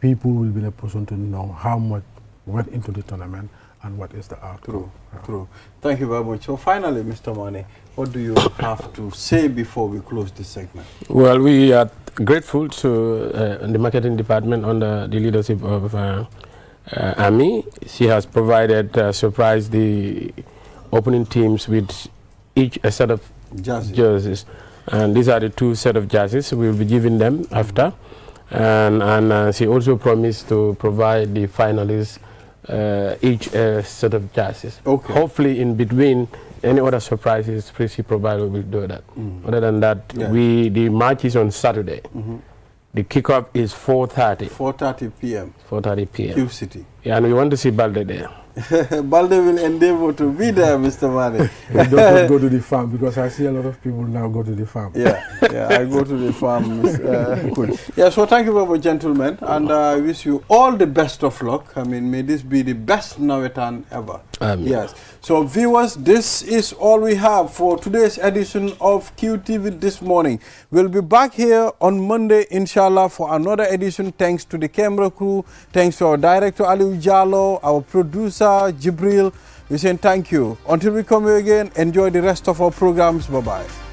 people will be in a position to know how much went into the tournament and what is the outcome. True. Thank you very much. So finally, Mr. Mane, what do you have to say before we close this segment? Well, we are grateful to the marketing department under the leadership of Ami. She has provided, surprised the opening teams with each a set of jerseys. And these are the 2 set of jerseys we will be giving them after. And she also promised to provide the finalists each set of jerseys. Okay. Hopefully in between, any other surprises she provided will do that. Other than that, the match is on Saturday. The kickoff is 4:30. 4:30 p.m. 4:30 p.m. Q City. Yeah, and we want to see Balde there. Balde will endeavor to be there, Mr. Mane. We just not go to the farm because I see a lot of people now go to the farm. Yeah, I go to the farm. Good. Yeah, so thank you very much, gentlemen, and I wish you all the best of luck. I mean, may this be the best Nawetan ever. Yes. So, viewers, this is all we have for today's edition of QTV This Morning. We'll be back here on Monday, inshallah, for another edition. Thanks to the camera crew, thanks to our director Aliu Jallo, our producer Jibril. We say thank you. Until we come here again, enjoy the rest of our programs. Bye-bye.